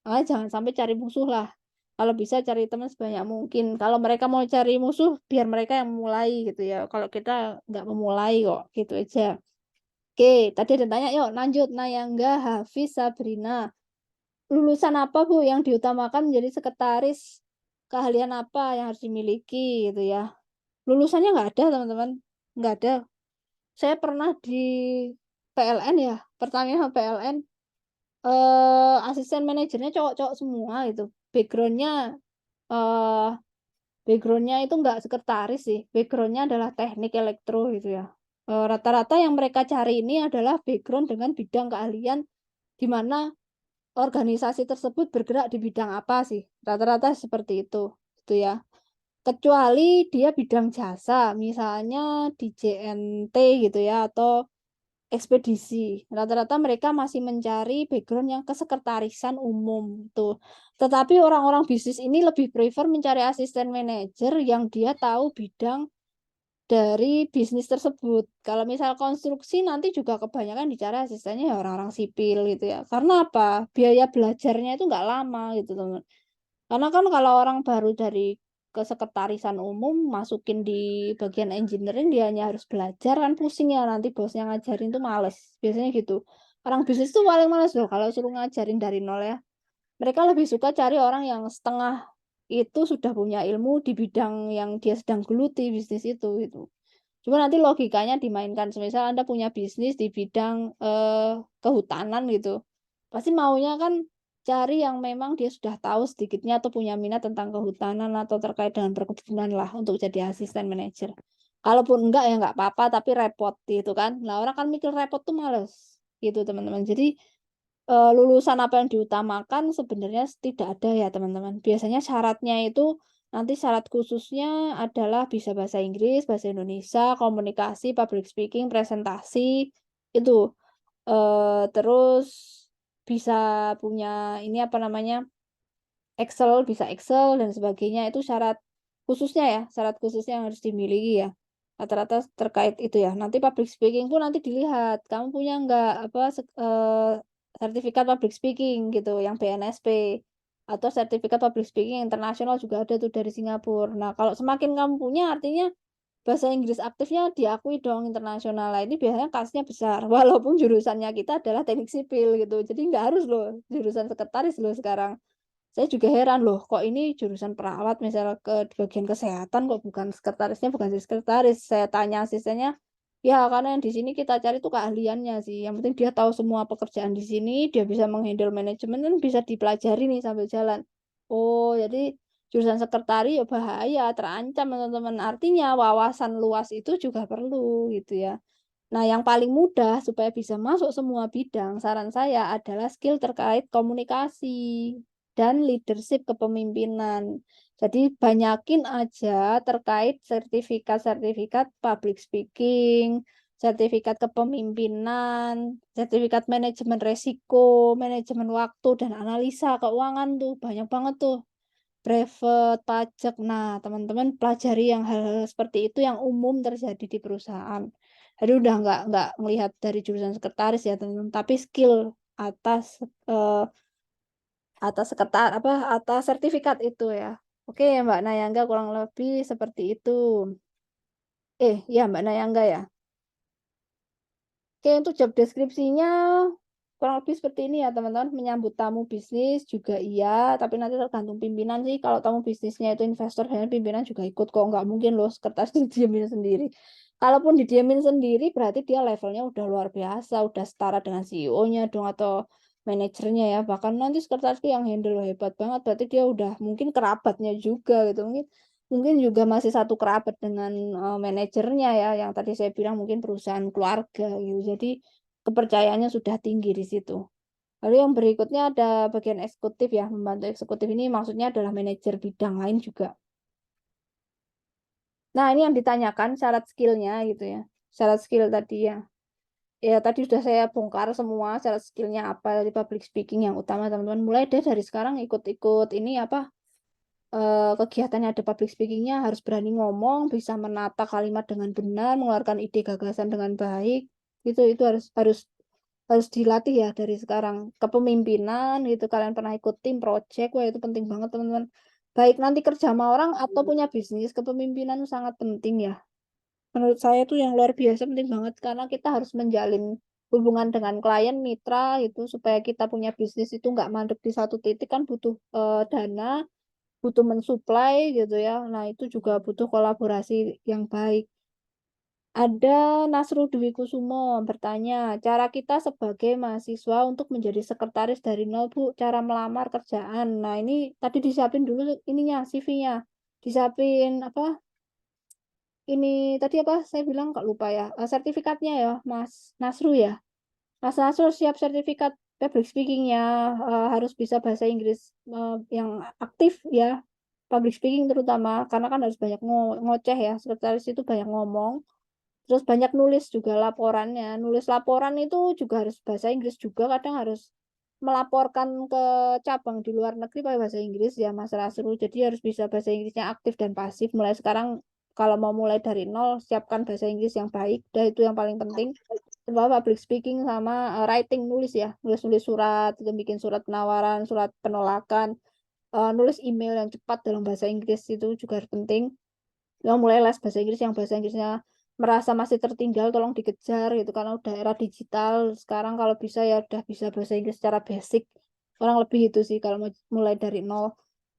Makanya jangan sampai cari musuh lah. Kalau bisa cari teman sebanyak mungkin. Kalau mereka mau cari musuh, biar mereka yang mulai gitu ya. Kalau kita nggak memulai kok, gitu aja. Oke, tadi ada yang tanya, yuk lanjut. Nayangga Hafiz Sabrina. Lulusan apa Bu yang diutamakan menjadi sekretaris? Keahlian apa yang harus dimiliki gitu ya? Lulusannya nggak ada teman-teman, nggak ada. Saya pernah di PLN ya, pertamanya PLN, asisten manajernya cowok-cowok semua itu. Backgroundnya eh backgroundnya itu nggak sekretaris sih, backgroundnya adalah teknik elektro gitu ya. Rata-rata yang mereka cari ini adalah background dengan bidang keahlian di mana organisasi tersebut bergerak di bidang apa sih, rata-rata seperti itu ya. Kecuali dia bidang jasa, misalnya di JNT gitu ya, atau ekspedisi. Rata-rata mereka masih mencari background yang kesekretarisan umum, tuh. Tetapi orang-orang bisnis ini lebih prefer mencari asisten manajer yang dia tahu bidang dari bisnis tersebut. Kalau misal konstruksi nanti juga kebanyakan dicari asistennya ya orang-orang sipil gitu ya. Karena apa? Biaya belajarnya itu nggak lama gitu teman. Karena kan kalau orang baru dari kesekretarisan umum masukin di bagian engineering dia hanya harus belajar kan pusing ya nanti bosnya ngajarin tuh males. Biasanya gitu. Orang bisnis tuh paling males loh kalau suruh ngajarin dari nol ya. Mereka lebih suka cari orang yang setengah itu sudah punya ilmu di bidang yang dia sedang geluti bisnis itu gitu. Cuma nanti logikanya dimainkan, semisal Anda punya bisnis di bidang, kehutanan gitu, pasti maunya kan cari yang memang dia sudah tahu sedikitnya atau punya minat tentang kehutanan atau terkait dengan perkebunan lah untuk jadi asisten manajer. Kalaupun enggak ya nggak apa-apa tapi repot gitu kan. Nah orang kan mikir repot tuh males, gitu teman-teman. Jadi, lulusan apa yang diutamakan sebenarnya tidak ada ya teman-teman. Biasanya syaratnya itu nanti syarat khususnya adalah bisa bahasa Inggris, bahasa Indonesia, komunikasi, public speaking, presentasi, itu. Terus bisa punya ini apa namanya, Excel, bisa Excel dan sebagainya, itu syarat khususnya ya, syarat khususnya yang harus dimiliki ya. Rata-rata terkait itu ya. Nanti public speaking pun nanti dilihat, kamu punya nggak apa, sertifikat public speaking gitu, yang BNSP, atau sertifikat public speaking internasional juga ada tuh dari Singapura. Nah, kalau semakin kamu punya artinya bahasa Inggris aktifnya diakui dong internasional. Nah, ini biasanya kasnya besar, walaupun jurusannya kita adalah teknik sipil gitu. Jadi nggak harus loh jurusan sekretaris loh sekarang. Saya juga heran loh, kok ini jurusan perawat misalnya ke bagian kesehatan kok bukan sekretarisnya, bukan sekretaris. Saya tanya asistennya, ya karena yang di sini kita cari tuh keahliannya sih. Yang penting dia tahu semua pekerjaan di sini, dia bisa menghandle manajemen kan bisa dipelajari nih sambil jalan. Oh, jadi jurusan sekretari ya bahaya, terancam teman-teman. Artinya wawasan luas itu juga perlu gitu ya. Nah, yang paling mudah supaya bisa masuk semua bidang, saran saya adalah skill terkait komunikasi dan leadership kepemimpinan. Jadi banyakin aja terkait sertifikat-sertifikat public speaking, sertifikat kepemimpinan, sertifikat manajemen resiko, manajemen waktu, dan analisa keuangan tuh. Banyak banget tuh. Brevet, pajak. Nah, teman-teman pelajari yang hal-hal seperti itu yang umum terjadi di perusahaan. Jadi udah nggak melihat dari jurusan sekretaris ya, teman-teman, tapi skill atas atas atas sertifikat itu ya. Oke ya Mbak Nayangga kurang lebih seperti itu. Ya Mbak Nayangga ya. Oke, untuk job deskripsinya kurang lebih seperti ini ya teman-teman. Menyambut tamu bisnis juga iya, tapi nanti tergantung pimpinan sih. Kalau tamu bisnisnya itu investor, dan pimpinan juga ikut kok. Nggak mungkin loh sekretaris didiemin sendiri. Kalaupun didiemin sendiri, berarti dia levelnya udah luar biasa, udah setara dengan CEO-nya dong atau manajernya ya. Bahkan nanti sekretaris yang handle hebat banget, berarti dia udah mungkin kerabatnya juga gitu. Mungkin juga masih satu kerabat dengan manajernya ya, yang tadi saya bilang mungkin perusahaan keluarga gitu. Jadi kepercayaannya sudah tinggi di situ. Lalu yang berikutnya ada bagian eksekutif ya, membantu eksekutif ini maksudnya adalah manajer bidang lain juga. Nah, ini yang ditanyakan syarat skillnya gitu ya. Syarat skill tadi ya. Ya tadi sudah saya bongkar semua syarat skillnya apa dari public speaking yang utama teman-teman. Mulai deh dari sekarang ikut-ikut ini apa kegiatannya ada public speakingnya, harus berani ngomong, bisa menata kalimat dengan benar, mengeluarkan ide gagasan dengan baik. Itu harus harus harus dilatih ya dari sekarang. Kepemimpinan gitu, kalian pernah ikut tim project, wah itu penting banget teman-teman. Baik nanti kerja sama orang atau punya bisnis, kepemimpinan itu sangat penting ya. Menurut saya itu yang luar biasa penting banget karena kita harus menjalin hubungan dengan klien, mitra itu supaya kita punya bisnis itu nggak mandek di satu titik kan butuh dana, butuh mensuplai gitu ya. Nah, itu juga butuh kolaborasi yang baik. Ada Nasrul Dwi Kusumo bertanya, cara kita sebagai mahasiswa untuk menjadi sekretaris dari nol, Bu, cara melamar kerjaan. Nah, ini tadi disiapin dulu ininya, CV-nya. Disiapin apa? Ini tadi apa? Saya bilang kok lupa ya. Sertifikatnya ya, Mas Nasru ya. Mas Nasrul siap sertifikat public speaking-nya, harus bisa bahasa Inggris yang aktif ya, public speaking terutama, karena kan harus banyak ngoceh ya, sekretaris itu banyak ngomong, terus banyak nulis juga laporannya. Nulis laporan itu juga harus bahasa Inggris juga, kadang harus melaporkan ke cabang di luar negeri pakai bahasa Inggris ya Mas Nasrul. Jadi harus bisa bahasa Inggrisnya aktif dan pasif. Mulai sekarang kalau mau mulai dari nol, siapkan bahasa Inggris yang baik, dan itu yang paling penting. Sama public speaking sama writing nulis ya, nulis-nulis surat, itu bikin surat penawaran, surat penolakan, nulis email yang cepat dalam bahasa Inggris itu juga harus penting. Yang mulai les bahasa Inggris yang bahasa Inggrisnya merasa masih tertinggal tolong dikejar gitu karena udah era digital sekarang kalau bisa ya udah bisa bahasa Inggris secara basic orang lebih itu sih kalau mau mulai dari nol.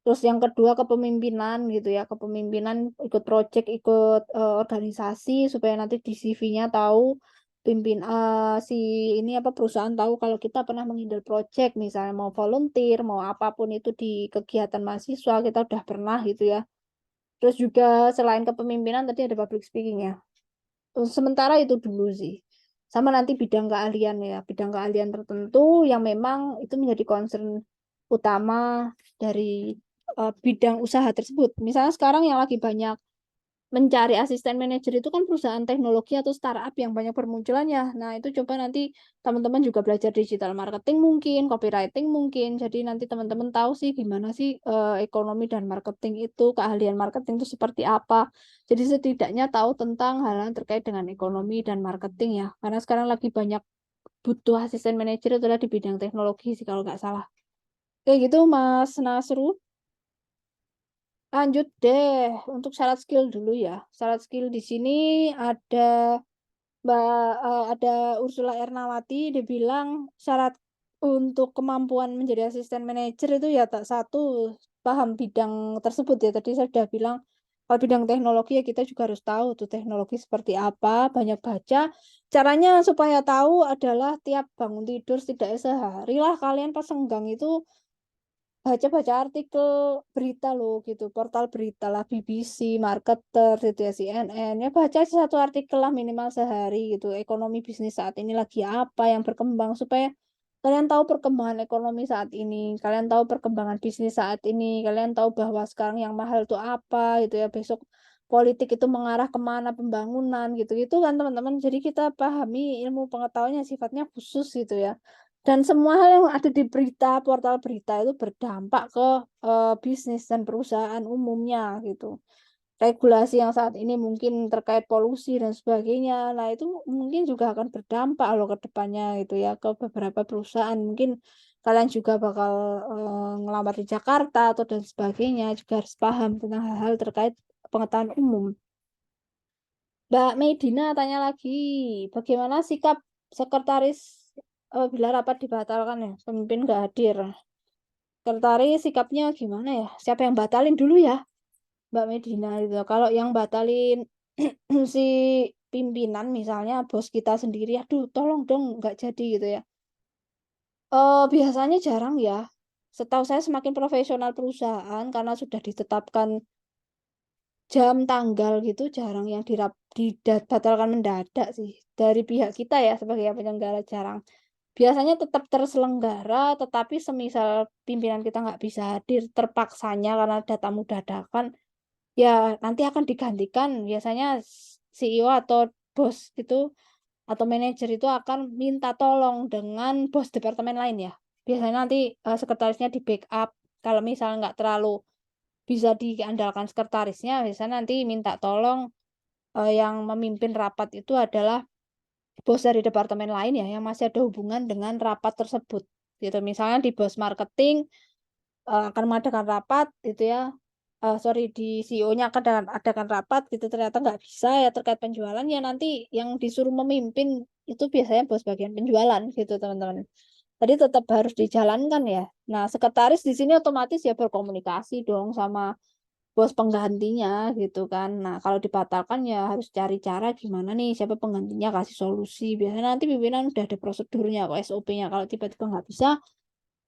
Terus yang kedua kepemimpinan gitu ya, kepemimpinan ikut project, ikut organisasi supaya nanti di CV-nya tahu si ini apa perusahaan tahu kalau kita pernah menghandle project, misalnya mau volunteer, mau apapun itu di kegiatan mahasiswa kita udah pernah gitu ya. Terus juga selain kepemimpinan tadi ada public speaking ya. Sementara itu dulu sih. Sama nanti bidang keahlian ya, bidang keahlian tertentu yang memang itu menjadi concern utama dari bidang usaha tersebut. Misalnya sekarang yang lagi banyak mencari asisten manajer itu kan perusahaan teknologi atau startup yang banyak bermunculan ya. Nah, itu coba nanti teman-teman juga belajar digital marketing mungkin, copywriting mungkin. Jadi nanti teman-teman tahu sih gimana sih ekonomi dan marketing itu, keahlian marketing itu seperti apa. Jadi setidaknya tahu tentang hal-hal terkait dengan ekonomi dan marketing ya. Karena sekarang lagi banyak butuh asisten manajer itu adalah di bidang teknologi sih kalau nggak salah. Kayak gitu Mas Nasru. Lanjut deh untuk syarat skill dulu ya. Syarat skill di sini ada Mbak ada Ursula Ernawati dia bilang syarat untuk kemampuan menjadi asisten manajer itu ya tak satu paham bidang tersebut ya. Tadi saya sudah bilang kalau bidang teknologi ya kita juga harus tahu tuh teknologi seperti apa, banyak baca. Caranya supaya tahu adalah tiap bangun tidur setidaknya sehari lah kalian pas senggang itu baca-baca artikel berita loh gitu, portal berita lah BBC, Marketer, gitu ya, CNN. Ya baca satu artikel lah minimal sehari gitu. Ekonomi bisnis saat ini lagi apa yang berkembang supaya kalian tahu perkembangan ekonomi saat ini, kalian tahu perkembangan bisnis saat ini, kalian tahu bahwa sekarang yang mahal itu apa gitu ya, besok politik itu mengarah kemana pembangunan gitu-gitu kan teman-teman. Jadi kita pahami ilmu pengetahuannya sifatnya khusus gitu ya. Dan semua hal yang ada di berita, portal berita itu berdampak ke bisnis dan perusahaan umumnya gitu. Regulasi yang saat ini mungkin terkait polusi dan sebagainya, nah itu mungkin juga akan berdampak loh ke depannya gitu ya ke beberapa perusahaan. Mungkin kalian juga bakal ngelamar di Jakarta atau dan sebagainya, juga harus paham tentang hal-hal terkait pengetahuan umum. Mbak Medina tanya lagi, bagaimana sikap sekretaris bila rapat dibatalkan ya, pemimpin nggak hadir. Sekretaris sikapnya gimana ya? Siapa yang batalin dulu ya, Mbak Medina itu. Kalau yang batalin si pimpinan misalnya bos kita sendiri, aduh tolong dong nggak jadi gitu ya. Biasanya jarang ya. Setahu saya semakin profesional perusahaan karena sudah ditetapkan jam tanggal gitu jarang yang dibatalkan mendadak sih dari pihak kita ya sebagai penyelenggara jarang. Biasanya tetap terselenggara, tetapi semisal pimpinan kita nggak bisa hadir terpaksanya karena ada tamu dadakan, ya nanti akan digantikan. Biasanya CEO atau bos itu atau manajer itu akan minta tolong dengan bos departemen lain ya. Biasanya nanti sekretarisnya di backup. Kalau misalnya nggak terlalu bisa diandalkan sekretarisnya, biasanya nanti minta tolong yang memimpin rapat itu adalah bos dari departemen lain ya yang masih ada hubungan dengan rapat tersebut gitu. Misalnya di bos marketing akan mengadakan rapat gitu ya, sorry di CEO-nya akan adakan rapat gitu, ternyata nggak bisa ya terkait penjualan, ya nanti yang disuruh memimpin itu biasanya bos bagian penjualan gitu teman-teman. Tadi tetap harus dijalankan ya. Nah sekretaris di sini otomatis ya berkomunikasi dong sama bos penggantinya gitu kan. Nah, kalau dibatalkan ya harus cari cara gimana nih siapa penggantinya kasih solusi. Biasanya nanti pimpinan udah ada prosedurnya kok SOP-nya. Kalau tiba-tiba nggak bisa,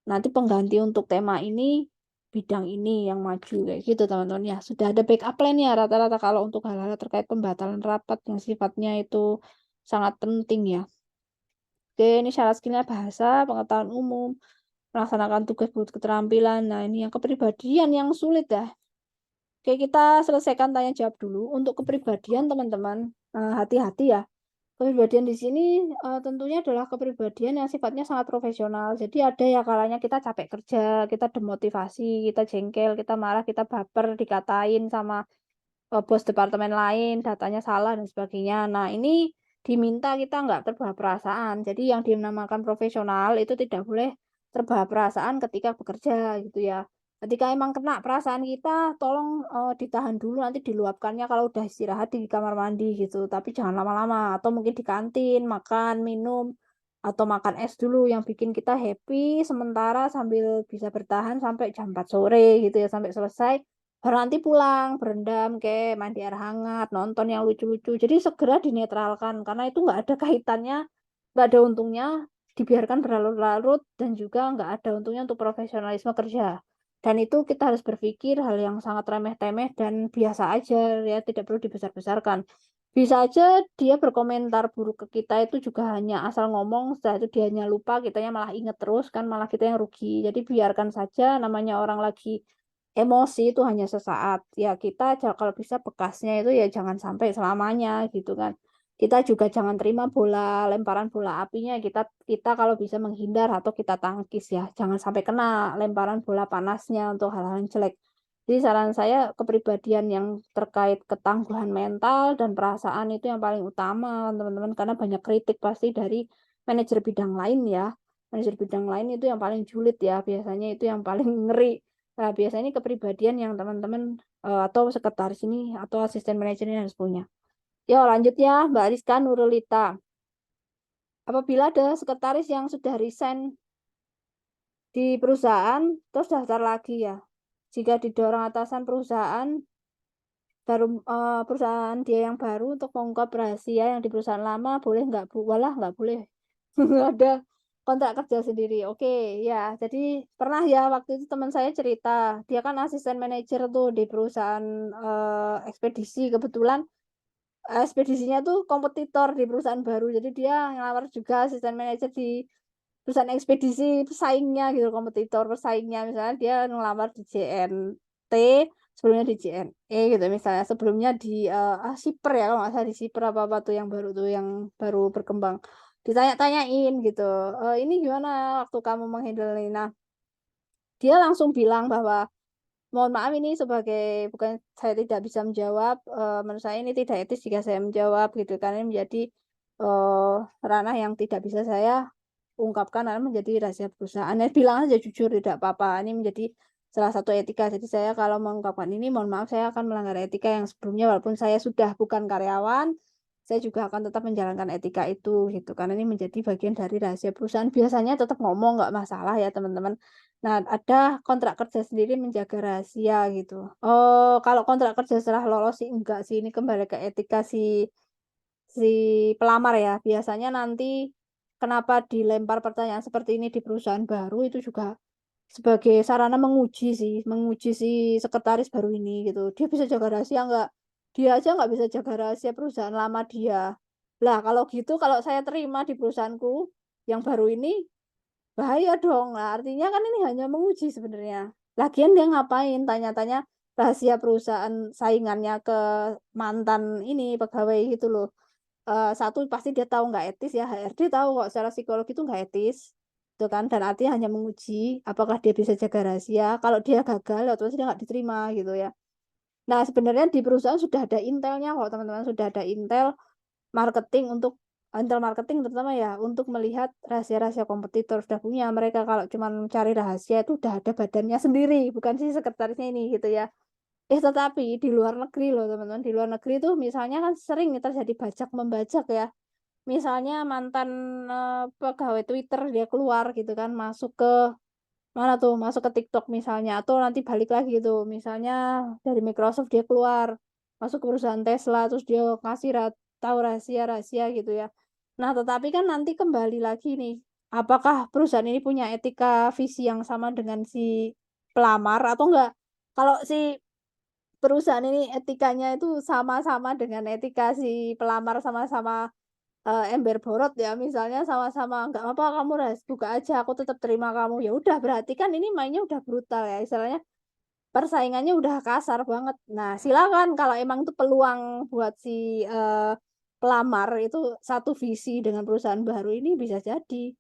nanti pengganti untuk tema ini bidang ini yang maju kayak gitu teman-teman ya. Sudah ada backup plan ya rata-rata kalau untuk hal-hal terkait pembatalan rapat yang sifatnya itu sangat penting ya. Oke, ini syarat skillnya bahasa, pengetahuan umum, melaksanakan tugas butuh keterampilan. Nah, ini yang kepribadian yang sulit ya. Oke, kita selesaikan tanya jawab dulu. Untuk kepribadian, teman-teman, hati-hati ya. Kepribadian di sini tentunya adalah kepribadian yang sifatnya sangat profesional. Jadi ada ya kalanya kita capek kerja, kita demotivasi, kita jengkel, kita marah, kita baper, dikatain sama bos departemen lain, datanya salah dan sebagainya. Nah, ini diminta kita nggak terbawa perasaan. Jadi yang dinamakan profesional itu tidak boleh terbawa perasaan ketika bekerja gitu ya. Ketika emang kena perasaan kita, tolong ditahan dulu nanti diluapkannya kalau udah istirahat di kamar mandi gitu. Tapi jangan lama-lama atau mungkin di kantin makan, minum atau makan es dulu yang bikin kita happy sementara sambil bisa bertahan sampai jam 4 sore gitu ya sampai selesai. Baru nanti pulang, berendam kayak mandi air hangat, nonton yang lucu-lucu. Jadi segera dinetralkan karena itu nggak ada kaitannya, nggak ada untungnya, dibiarkan berlarut-larut dan juga nggak ada untungnya untuk profesionalisme kerja. Dan itu kita harus berpikir hal yang sangat remeh-temeh dan biasa aja ya, tidak perlu dibesar-besarkan. Bisa aja dia berkomentar buruk ke kita itu juga hanya asal ngomong, setelah itu dia hanya lupa, kitanya malah inget terus kan, malah kita yang rugi. Jadi biarkan saja namanya orang lagi emosi itu hanya sesaat. Ya kita kalau bisa bekasnya itu ya jangan sampai selamanya gitu kan. Kita juga jangan terima lemparan bola apinya. Kita kalau bisa menghindar atau kita tangkis ya. Jangan sampai kena lemparan bola panasnya untuk hal-hal yang jelek. Jadi saran saya kepribadian yang terkait ketangguhan mental dan perasaan itu yang paling utama teman-teman karena banyak kritik pasti dari manajer bidang lain ya. Manajer bidang lain itu yang paling julid ya, biasanya itu yang paling ngeri. Nah, biasanya ini kepribadian yang teman-teman atau sekretaris ini atau asisten manajer ini harus punya. Yo, lanjut ya, Mbak Rizka Nurulita. Apabila ada sekretaris yang sudah resign di perusahaan terus daftar lagi ya. Jika didorong atasan perusahaan perusahaan dia yang baru untuk mengungkap rahasia yang di perusahaan lama, boleh nggak Bu? Walah nggak boleh. Ada kontrak kerja sendiri. Oke, ya. Jadi pernah ya waktu itu teman saya cerita, dia kan asisten manajer tuh di perusahaan ekspedisi. Kebetulan ekspedisinya tuh kompetitor di perusahaan baru. Jadi dia ngelamar juga asisten manajer di perusahaan ekspedisi pesaingnya gitu, kompetitor pesaingnya. Misalnya dia ngelamar di JNT, sebelumnya di JNE gitu misalnya. Sebelumnya di Shipper ya, kalau nggak salah di Shipper apa-apa tuh yang baru baru berkembang. Ditanya-tanyain gitu, ini gimana waktu kamu menghandle ini? Nah, dia langsung bilang bahwa mohon maaf ini sebagai bukan saya tidak bisa menjawab, menurut saya ini tidak etis jika saya menjawab gitu kan, ini menjadi, ranah yang tidak bisa saya ungkapkan karena menjadi rahasia perusahaan. Ya bilang aja jujur tidak apa-apa, ini menjadi salah satu etika. Jadi saya kalau mengungkapkan ini mohon maaf saya akan melanggar etika yang sebelumnya walaupun saya sudah bukan karyawan, saya juga akan tetap menjalankan etika itu gitu, karena ini menjadi bagian dari rahasia perusahaan. Biasanya tetap ngomong nggak masalah ya teman-teman. Nah, ada kontrak kerja sendiri menjaga rahasia gitu. Oh, kalau kontrak kerja setelah lolos sih enggak sih, ini kembali ke etika si si pelamar ya. Biasanya nanti kenapa dilempar pertanyaan seperti ini di perusahaan baru itu juga sebagai sarana menguji sih, menguji si sekretaris baru ini gitu. Dia bisa jaga rahasia nggak? Dia aja nggak bisa jaga rahasia perusahaan lama dia. Lah kalau gitu kalau saya terima di perusahaanku yang baru ini, bahaya dong. Nah, artinya kan ini hanya menguji sebenarnya. Lagian dia ngapain tanya-tanya rahasia perusahaan saingannya ke mantan ini pegawai gitu loh. Satu pasti dia tahu nggak etis ya, HRD tahu kok secara psikologi itu nggak etis, gitu kan, dan artinya hanya menguji apakah dia bisa jaga rahasia, kalau dia gagal otomatis dia nggak diterima gitu ya. Nah sebenarnya di perusahaan sudah ada intelnya kok teman-teman, sudah ada intel marketing untuk intel marketing terutama ya, untuk melihat rahasia-rahasia kompetitor, sudah punya mereka kalau cuman mencari rahasia itu udah ada badannya sendiri, bukan si sekretarisnya ini gitu ya. Tetapi di luar negeri loh teman-teman, di luar negeri tuh misalnya kan sering nih terjadi bajak-membajak ya. Misalnya mantan, pegawai Twitter dia keluar gitu kan, masuk ke mana tuh, masuk ke TikTok misalnya, atau nanti balik lagi tuh, misalnya dari Microsoft dia keluar, masuk ke perusahaan Tesla, terus dia ngasih tahu rahasia-rahasia gitu ya. Nah, tetapi kan nanti kembali lagi nih, apakah perusahaan ini punya etika visi yang sama dengan si pelamar atau enggak? Kalau si perusahaan ini etikanya itu sama-sama dengan etika si pelamar, sama-sama ember borot ya, misalnya sama-sama, "Nggak apa-apa kamu buka aja, aku tetap terima kamu." Ya udah berarti kan ini mainnya udah brutal ya, istilahnya persaingannya udah kasar banget. Nah, silakan kalau emang itu peluang buat si, pelamar itu satu visi dengan perusahaan baru ini bisa jadi.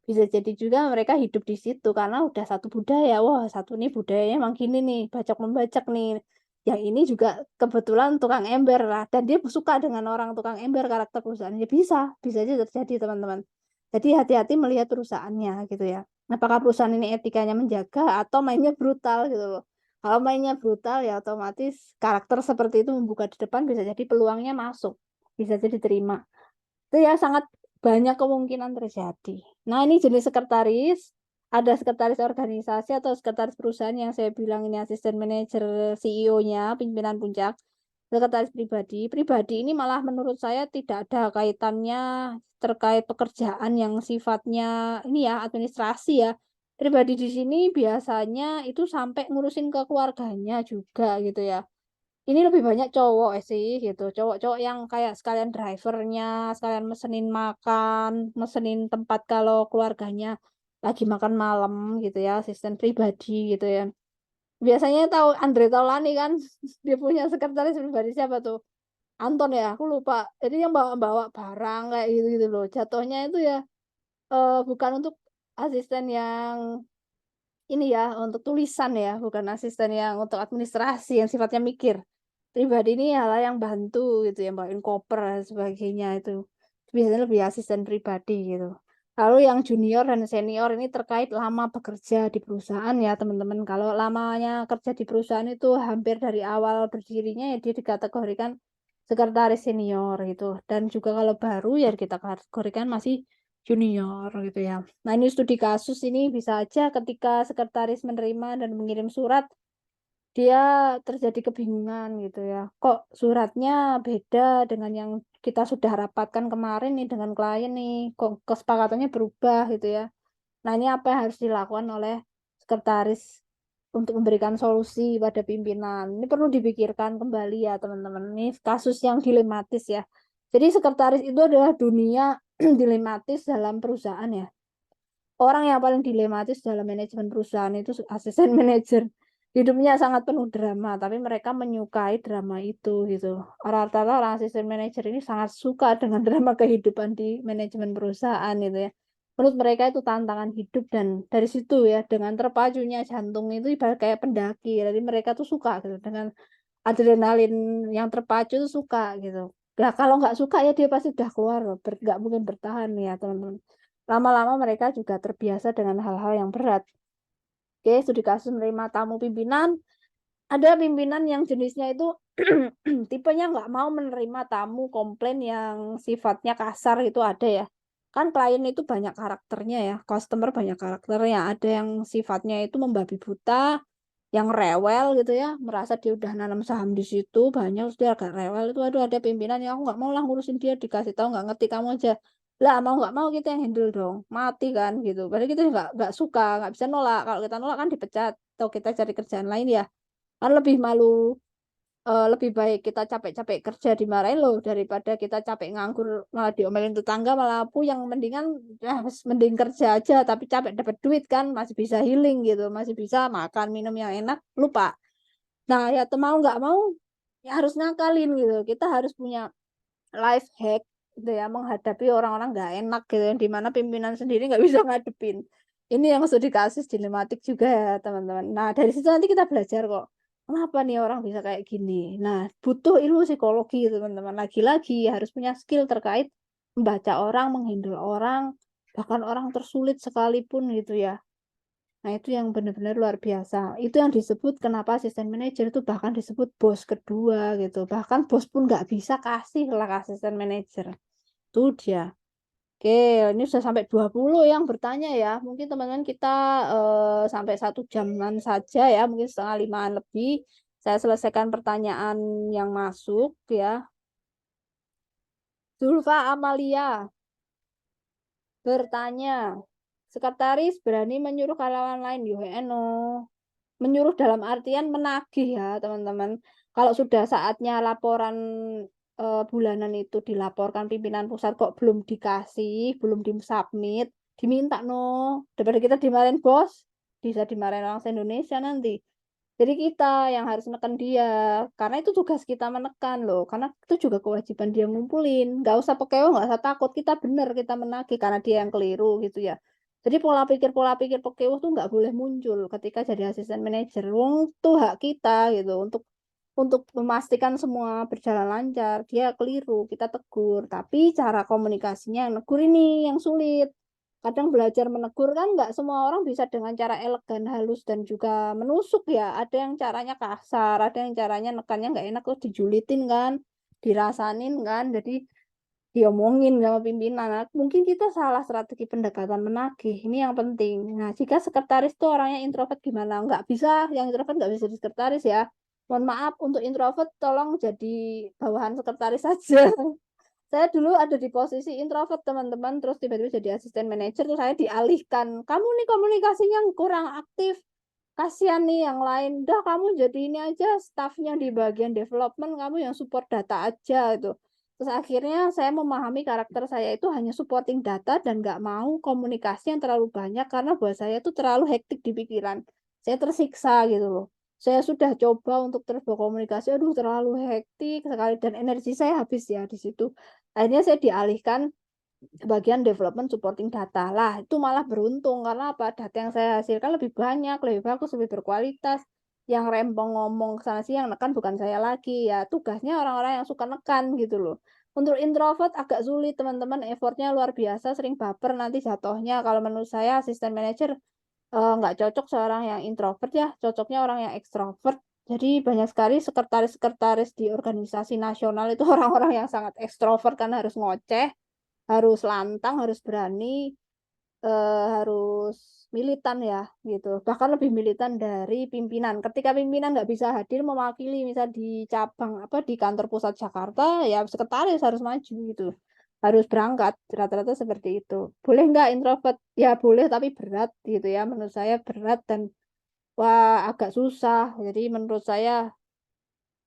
Bisa jadi juga mereka hidup di situ karena udah satu budaya, wah satu nih budayanya emang gini nih, bacok-membacak nih. Yang ini juga kebetulan tukang ember lah dan dia suka dengan orang tukang ember karakter perusahaannya, bisa aja terjadi teman-teman. Jadi hati-hati melihat perusahaannya gitu ya. Apakah perusahaan ini etikanya menjaga atau mainnya brutal gitu loh. Kalau mainnya brutal ya otomatis karakter seperti itu membuka di depan bisa jadi peluangnya masuk, bisa jadi terima. Itu ya sangat banyak kemungkinan terjadi. Nah, ini jenis sekretaris, ada sekretaris organisasi atau sekretaris perusahaan yang saya bilang ini asisten manajer CEO-nya, pimpinan puncak. Sekretaris pribadi. Pribadi ini malah menurut saya tidak ada kaitannya terkait pekerjaan yang sifatnya ini ya, administrasi ya. Pribadi di sini biasanya itu sampai ngurusin ke keluarganya juga gitu ya. Ini lebih banyak cowok sih gitu, cowok-cowok yang kayak sekalian driver-nya, sekalian mesenin makan, mesenin tempat kalau keluarganya lagi makan malam gitu ya, asisten pribadi gitu ya. Biasanya tahu Andre Taulany kan, dia punya sekretaris pribadi siapa tuh? Anton ya, aku lupa. Jadi yang bawa-bawa barang kayak gitu-gitu loh. Jatuhnya itu ya, bukan untuk asisten yang ini ya, untuk tulisan ya, bukan asisten yang untuk administrasi yang sifatnya mikir. Pribadi ini hal yang bantu gitu, yang bawain koper dan sebagainya itu. Biasanya lebih asisten pribadi gitu. Lalu yang junior dan senior ini terkait lama bekerja di perusahaan ya teman-teman. Kalau lamanya kerja di perusahaan itu hampir dari awal berdirinya ya dia dikategorikan sekretaris senior gitu. Dan juga kalau baru ya kita kategorikan masih junior gitu ya. Nah, ini studi kasus ini bisa aja ketika sekretaris menerima dan mengirim surat, dia terjadi kebingungan gitu ya. Kok suratnya beda dengan yang kita sudah rapatkan kemarin nih dengan klien nih, kok kesepakatannya berubah gitu ya. Nah, ini apa yang harus dilakukan oleh sekretaris untuk memberikan solusi pada pimpinan? Ini perlu dipikirkan kembali ya, teman-teman. Ini kasus yang dilematis ya. Jadi sekretaris itu adalah dunia dilematis dalam perusahaan ya. Orang yang paling dilematis dalam manajemen perusahaan itu asisten manajer. Hidupnya sangat penuh drama, tapi mereka menyukai drama itu gitu. Rata-rata orang asisten manajer ini sangat suka dengan drama kehidupan di manajemen perusahaan gitu ya. Menurut mereka itu tantangan hidup, dan dari situ ya, dengan terpacunya jantung itu ibarat kayak pendaki. Jadi mereka tuh suka gitu dengan adrenalin yang terpacu itu suka gitu. Nah, kalau nggak suka ya dia pasti udah keluar, nggak mungkin bertahan ya, teman-teman. Lama-lama mereka juga terbiasa dengan hal-hal yang berat. Oke, studi kasus menerima tamu pimpinan. Ada pimpinan yang jenisnya itu tipenya nggak mau menerima tamu komplain yang sifatnya kasar, itu ada ya. Kan klien itu banyak karakternya ya, customer banyak karakternya. Ada yang sifatnya itu membabi buta, yang rewel gitu ya, merasa dia udah nanam saham di situ banyak, terus dia agak rewel itu. Aduh, ada pimpinan yang aku nggak mau lah ngurusin dia, dikasih tahu nggak ngerti, kamu aja lah, mau nggak mau kita yang handle dong, mati kan gitu. Padahal kita nggak suka, nggak bisa nolak. Kalau kita nolak kan dipecat atau kita cari kerjaan lain ya, kan lebih malu. Lebih baik kita capek-capek kerja dimarahin loh, daripada kita capek nganggur malah diomelin tetangga, malah yang mendingan mending kerja aja tapi capek dapat duit kan, masih bisa healing gitu, masih bisa makan minum yang enak, lupa. Nah, ya mau nggak mau ya harus ngakalin gitu. Kita harus punya life hack gitu ya, menghadapi orang-orang nggak enak gitu, yang dimana pimpinan sendiri nggak bisa ngadepin. Ini yang studi kasus dilematik juga ya, teman-teman. Nah, dari situ nanti kita belajar kok, kenapa nih orang bisa kayak gini. Nah, butuh ilmu psikologi, teman-teman. Lagi-lagi harus punya skill terkait membaca orang, menghandle orang, bahkan orang tersulit sekalipun gitu ya. Nah, itu yang benar-benar luar biasa. Itu yang disebut kenapa asisten manajer itu bahkan disebut bos kedua gitu. Bahkan bos pun nggak bisa kasih lah ke asisten manajer. Itu dia. Oke, ini sudah sampai 20 yang bertanya ya. Mungkin teman-teman kita sampai 1 jaman saja ya, mungkin setengah limaan lebih. Saya selesaikan pertanyaan yang masuk ya. Zulfa Amalia bertanya, sekretaris berani menyuruh karyawan lain di WNO. Menyuruh dalam artian menagih ya, teman-teman. Kalau sudah saatnya laporan bulanan itu dilaporkan pimpinan pusat kok belum dikasih, belum disubmit, diminta no. Daripada kita dimarahin bos, bisa dimarahin orang se-Indonesia nanti. Jadi kita yang harus menekan dia, karena itu tugas kita menekan loh, karena itu juga kewajiban dia ngumpulin. Nggak usah pekewo, nggak usah takut, kita benar kita menagih karena dia yang keliru gitu ya. Jadi pola pikir pekewo tuh nggak boleh muncul ketika jadi asisten manajer. Wong itu hak kita gitu, untuk memastikan semua berjalan lancar. Dia keliru, kita tegur. Tapi cara komunikasinya yang negur ini yang sulit. Kadang belajar menegur kan nggak semua orang bisa dengan cara elegan, halus, dan juga menusuk ya. Ada yang caranya kasar, ada yang caranya nekannya nggak enak, terus dijulitin kan, dirasanin kan. Jadi diomongin sama pimpinan. Nah, mungkin kita salah strategi pendekatan menagih. Ini yang penting. Nah, jika sekretaris tuh orangnya introvert gimana? Nggak bisa, yang introvert nggak bisa jadi sekretaris ya. Mohon maaf, untuk introvert tolong jadi bawahan sekretaris saja. Saya dulu ada di posisi introvert, teman-teman, terus tiba-tiba jadi asisten manajer, terus saya dialihkan. Kamu nih komunikasinya kurang aktif. Kasihan nih yang lain. Udah kamu jadi ini aja, staffnya di bagian development, kamu yang support data aja itu. Terus akhirnya saya memahami karakter saya itu hanya supporting data dan nggak mau komunikasi yang terlalu banyak, karena buat saya itu terlalu hektik di pikiran. Saya tersiksa gitu loh. Saya sudah coba untuk terus berkomunikasi, aduh terlalu hektik sekali dan energi saya habis ya di situ. Akhirnya saya dialihkan bagian development supporting data. Lah, itu malah beruntung karena apa? Data yang saya hasilkan lebih banyak, lebih bagus, lebih berkualitas. Yang rempong ngomong ke sana sih yang nekan bukan saya lagi. Ya, tugasnya orang-orang yang suka nekan gitu loh. Untuk introvert agak sulit, teman-teman. Effortnya luar biasa, sering baper nanti jatuhnya. Kalau menurut saya asisten manajer nggak cocok seorang yang introvert ya, cocoknya orang yang ekstrovert. Jadi banyak sekali sekretaris-sekretaris di organisasi nasional itu orang-orang yang sangat ekstrovert karena harus ngoceh. harus lantang, harus berani, harus militan ya gitu. Bahkan lebih militan dari pimpinan. Ketika pimpinan nggak bisa hadir mewakili misal di cabang apa di kantor pusat Jakarta, ya sekretaris harus maju gitu. Harus berangkat, rata-rata seperti itu. Boleh nggak introvert? Ya boleh, tapi berat gitu ya. Menurut saya berat dan wah agak susah. Jadi menurut saya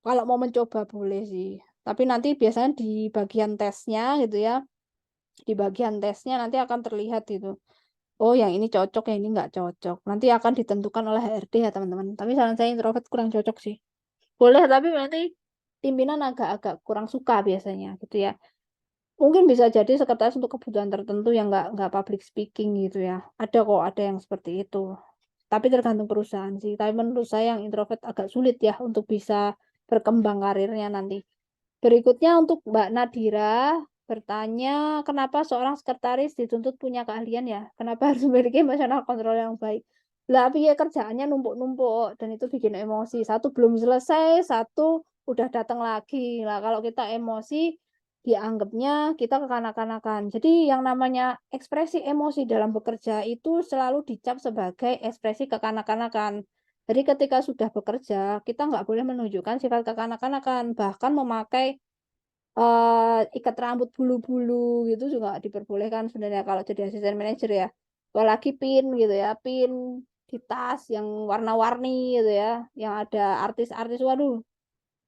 kalau mau mencoba boleh sih. Tapi nanti biasanya di bagian tesnya gitu ya. Di bagian tesnya nanti akan terlihat gitu. Oh, yang ini cocok, yang ini nggak cocok. Nanti akan ditentukan oleh HRD ya, teman-teman. Tapi saran saya introvert kurang cocok sih. Boleh, tapi nanti pimpinan agak-agak kurang suka biasanya gitu ya. Mungkin bisa jadi sekretaris untuk kebutuhan tertentu yang nggak public speaking gitu ya. Ada kok, ada yang seperti itu. Tapi tergantung perusahaan sih. Tapi menurut saya yang introvert agak sulit ya untuk bisa berkembang karirnya nanti. Berikutnya untuk Mbak Nadira bertanya, kenapa seorang sekretaris dituntut punya keahlian ya? Kenapa harus memiliki emotional control yang baik? Lah, piye kerjaannya numpuk-numpuk dan itu bikin emosi. Satu belum selesai, satu udah datang lagi. Lah, kalau kita emosi, dianggapnya kita kekanak-kanakan. Jadi yang namanya ekspresi emosi dalam bekerja itu selalu dicap sebagai ekspresi kekanak-kanakan. Jadi ketika sudah bekerja, kita nggak boleh menunjukkan sifat kekanak-kanakan, bahkan memakai ikat rambut bulu-bulu gitu juga diperbolehkan sebenarnya kalau jadi asisten manajer ya. Apalagi pin gitu ya, pin di tas yang warna-warni gitu ya, yang ada artis-artis. Waduh,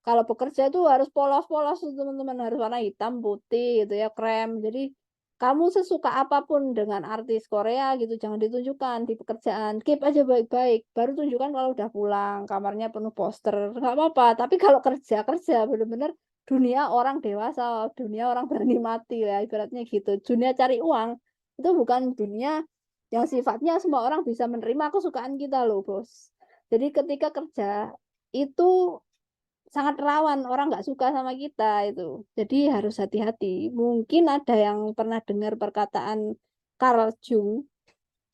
kalau bekerja itu harus polos-polos tuh teman-teman, harus warna hitam, putih gitu ya, krem. Jadi kamu sesuka apapun dengan artis Korea gitu, jangan ditunjukkan di pekerjaan. Keep aja baik-baik, baru tunjukkan kalau udah pulang, kamarnya penuh poster, nggak apa-apa. Tapi kalau kerja, kerja bener-bener dunia orang dewasa, dunia orang berani mati ya, ibaratnya gitu. Dunia cari uang, itu bukan dunia yang sifatnya semua orang bisa menerima kesukaan kita loh, bos. Jadi ketika kerja, itu sangat rawan orang nggak suka sama kita itu. Jadi harus hati-hati. Mungkin ada yang pernah dengar perkataan Carl Jung.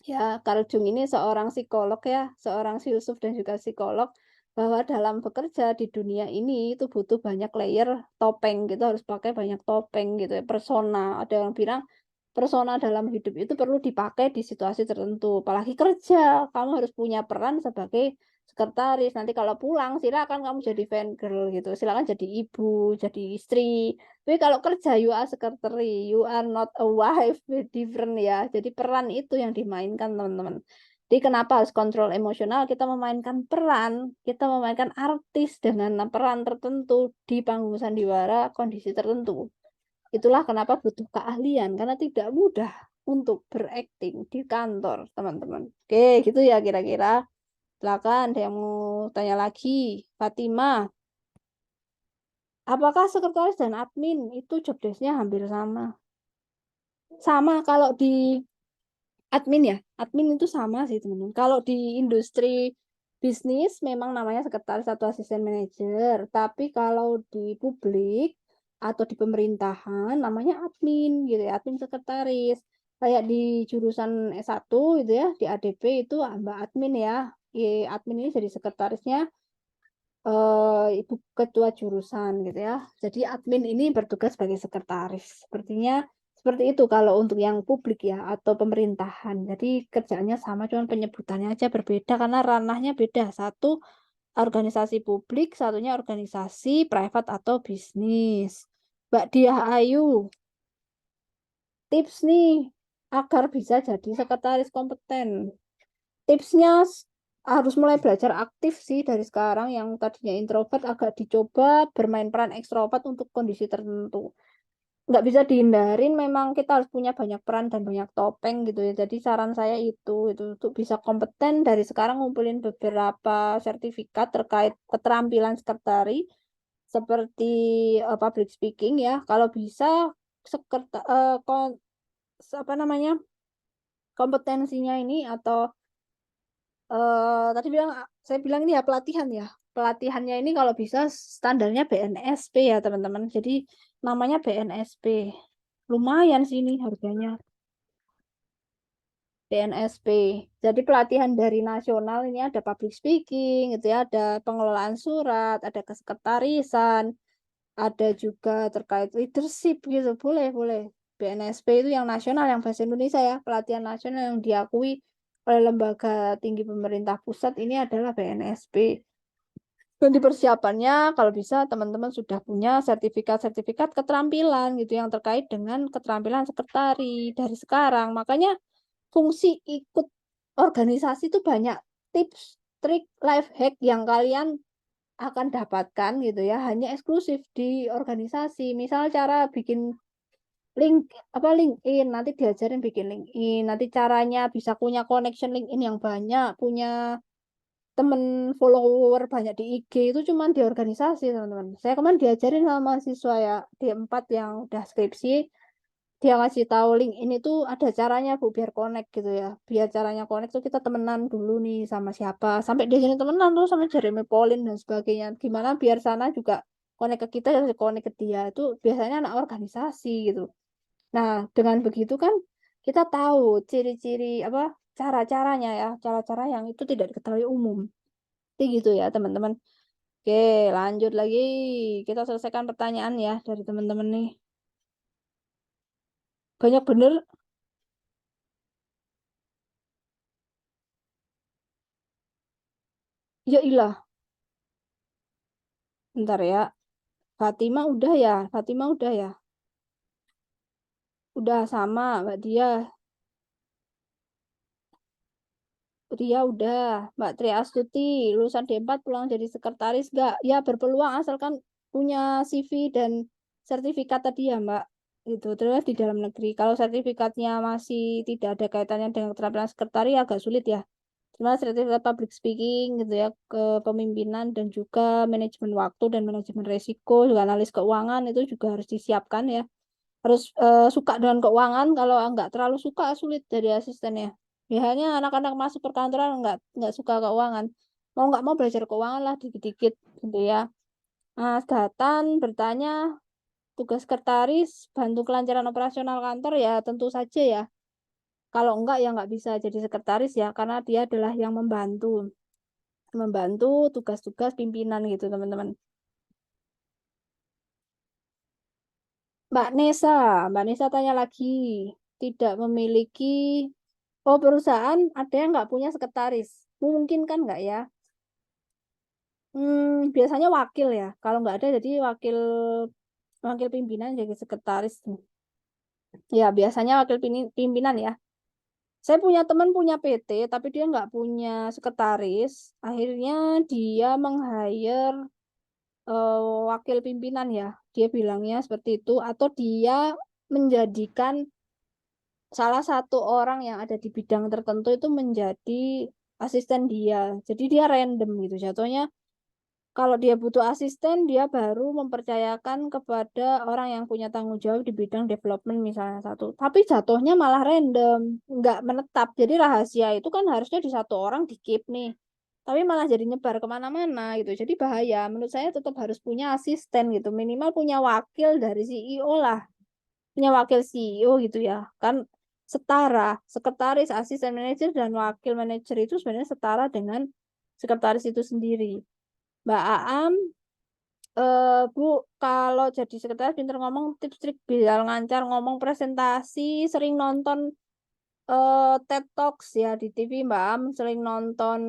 Ya, Carl Jung ini seorang psikolog ya, seorang filsuf dan juga psikolog bahwa dalam bekerja di dunia ini itu butuh banyak layer topeng gitu, harus pakai banyak topeng gitu ya, persona. Ada yang bilang persona dalam hidup itu perlu dipakai di situasi tertentu. Apalagi kerja, kamu harus punya peran sebagai sekretaris. Nanti kalau pulang, silakan kamu jadi fan girl gitu. Silakan jadi ibu, jadi istri. Tapi kalau kerja, you are secretary, you are not a wife, different ya. Jadi peran itu yang dimainkan, teman-teman. Jadi kenapa harus kontrol emosional? Kita memainkan peran, kita memainkan artis dengan peran tertentu di panggung sandiwara kondisi tertentu. Itulah kenapa butuh keahlian, karena tidak mudah untuk berakting di kantor, teman-teman. Oke, gitu ya kira-kira. Silakan, ada yang mau tanya lagi? Fatima, apakah sekretaris dan admin itu job desk-nya hampir sama? Sama kalau di admin ya, admin itu sama sih teman-teman. Kalau di industri bisnis memang namanya sekretaris atau asisten manajer, tapi kalau di publik atau di pemerintahan namanya admin gitu ya, admin sekretaris. Kayak di jurusan S1 gitu ya, di ADP itu Mbak admin ya. Admin ini jadi sekretarisnya ibu ketua jurusan gitu ya. Jadi admin ini bertugas sebagai sekretaris. Sepertinya seperti itu kalau untuk yang publik ya atau pemerintahan. Jadi kerjaannya sama, cuman penyebutannya aja berbeda karena ranahnya beda. Satu organisasi publik, satunya organisasi private atau bisnis. Mbak Diah Ayu, tips nih agar bisa jadi sekretaris kompeten. Tipsnya harus mulai belajar aktif sih dari sekarang, yang tadinya introvert agak dicoba bermain peran ekstrovert untuk kondisi tertentu. Nggak bisa dihindarin, memang kita harus punya banyak peran dan banyak topeng gitu ya. Jadi saran saya itu untuk bisa kompeten dari sekarang ngumpulin beberapa sertifikat terkait keterampilan sekretari seperti public speaking ya. Kalau bisa apa namanya kompetensinya ini atau tadi saya bilang ini ya pelatihan ya. Pelatihannya ini kalau bisa standarnya BNSP ya teman-teman. Jadi namanya BNSP. Lumayan sih ini harganya. BNSP. Jadi pelatihan dari nasional ini ada public speaking, gitu ya, ada pengelolaan surat, ada kesekretarisan, ada juga terkait leadership gitu. Boleh, boleh. BNSP itu yang nasional, yang bahasa Indonesia ya, pelatihan nasional yang diakui oleh lembaga tinggi pemerintah pusat ini adalah BNSP. Nanti persiapannya kalau bisa teman-teman sudah punya sertifikat-sertifikat keterampilan gitu yang terkait dengan keterampilan sekretari dari sekarang. Makanya fungsi ikut organisasi itu banyak tips, trik, life hack yang kalian akan dapatkan gitu ya, hanya eksklusif di organisasi. Misal cara bikin LinkedIn, nanti diajarin bikin LinkedIn, nanti caranya bisa punya connection LinkedIn yang banyak, punya temen follower banyak di IG itu cuman di organisasi teman-teman. Saya kemarin diajarin sama mahasiswa ya D4 yang udah skripsi, dia ngasih tahu LinkedIn itu ada caranya Bu biar connect gitu ya. Biar caranya connect tuh kita temenan dulu nih sama siapa. Sampai dia jadi temenan tuh sama Jeremy Pauline dan sebagainya. Gimana biar sana juga connect ke kita dan connect ke dia. Itu biasanya anak organisasi gitu. Nah, dengan begitu kan kita tahu ciri-ciri apa cara-caranya ya, cara-cara yang itu tidak diketahui umum. Jadi gitu ya, teman-teman. Oke, lanjut lagi. Kita selesaikan pertanyaan ya dari teman-teman nih. Banyak bener. Ya ilah, bentar ya. Fatima udah ya, Fatima udah ya. Udah sama, Mbak Dia. Ria udah, Mbak Tri Astuti, lulusan D4 pulang jadi sekretaris nggak? Ya berpeluang asalkan punya CV dan sertifikat tadi ya Mbak. Itu terus di dalam negeri. Kalau sertifikatnya masih tidak ada kaitannya dengan keterampilan sekretari agak sulit ya. Cuma sertifikat public speaking gitu ya, kepemimpinan dan juga manajemen waktu dan manajemen resiko, juga analis keuangan itu juga harus disiapkan ya. Harus suka dengan keuangan, kalau nggak terlalu suka sulit jadi asistennya. Biasanya anak-anak masuk perkantoran nggak suka keuangan. Mau nggak mau belajar keuangan lah dikit-dikit gitu ya. Mas Datan bertanya, tugas sekretaris bantu kelancaran operasional kantor ya tentu saja ya. Kalau enggak ya nggak bisa jadi sekretaris ya, karena dia adalah yang membantu. Membantu tugas-tugas pimpinan gitu teman-teman. Mbak Nesa tanya lagi, tidak memiliki, oh perusahaan ada yang nggak punya sekretaris, mungkin kan nggak ya? Biasanya wakil ya, kalau nggak ada jadi wakil wakil pimpinan jadi sekretaris. Ya biasanya wakil pimpinan ya. Saya punya teman punya PT, tapi dia nggak punya sekretaris. Akhirnya dia meng-hire wakil pimpinan ya. Dia bilangnya seperti itu, atau dia menjadikan salah satu orang yang ada di bidang tertentu itu menjadi asisten dia. Jadi dia random gitu jatuhnya. Kalau dia butuh asisten, dia baru mempercayakan kepada orang yang punya tanggung jawab di bidang development misalnya satu. Tapi jatuhnya malah random, nggak menetap. Jadi rahasia itu kan harusnya di satu orang di keep nih. Tapi malah jadi nyebar kemana-mana gitu. Jadi bahaya. Menurut saya tetap harus punya asisten gitu. Minimal punya wakil dari CEO lah, punya wakil CEO gitu ya, kan setara sekretaris, asisten manajer dan wakil manajer itu sebenarnya setara dengan sekretaris itu sendiri. Mbak Aam, Bu, kalau jadi sekretaris pinter ngomong, tips trik biar lancar ngomong presentasi, sering nonton TED Talks ya di TV. Mbak Am sering nonton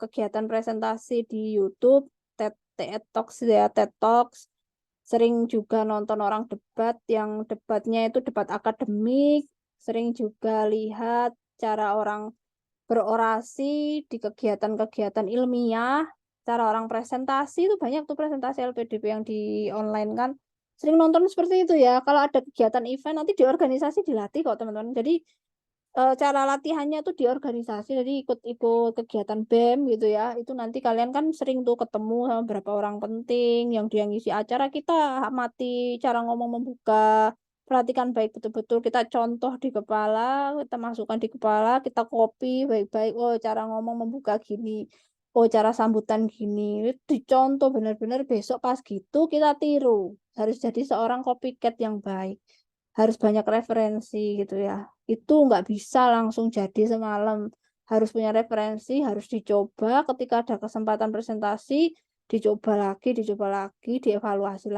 kegiatan presentasi di YouTube, TED Talks ya, TED Talks. Sering juga nonton orang debat yang debatnya itu debat akademik, sering juga lihat cara orang berorasi di kegiatan-kegiatan ilmiah, cara orang presentasi itu banyak tuh presentasi LPDP yang di online kan. Sering nonton seperti itu ya. Kalau ada kegiatan event nanti di organisasi dilatih kok teman-teman. Jadi cara latihannya tuh di organisasi, jadi ikut-ikut kegiatan BEM gitu ya. Itu nanti kalian kan sering tuh ketemu sama beberapa orang penting yang dia ngisi acara, kita amati cara ngomong membuka, perhatikan baik betul-betul, kita contoh di kepala, kita masukkan di kepala, kita copy baik-baik. Oh, cara ngomong membuka gini. Oh, cara sambutan gini. Itu dicontoh benar-benar besok pas gitu kita tiru. Harus jadi seorang copycat yang baik. Harus banyak referensi gitu ya. Itu nggak bisa langsung jadi semalam. Harus punya referensi, harus dicoba ketika ada kesempatan presentasi, dicoba lagi, dievaluasi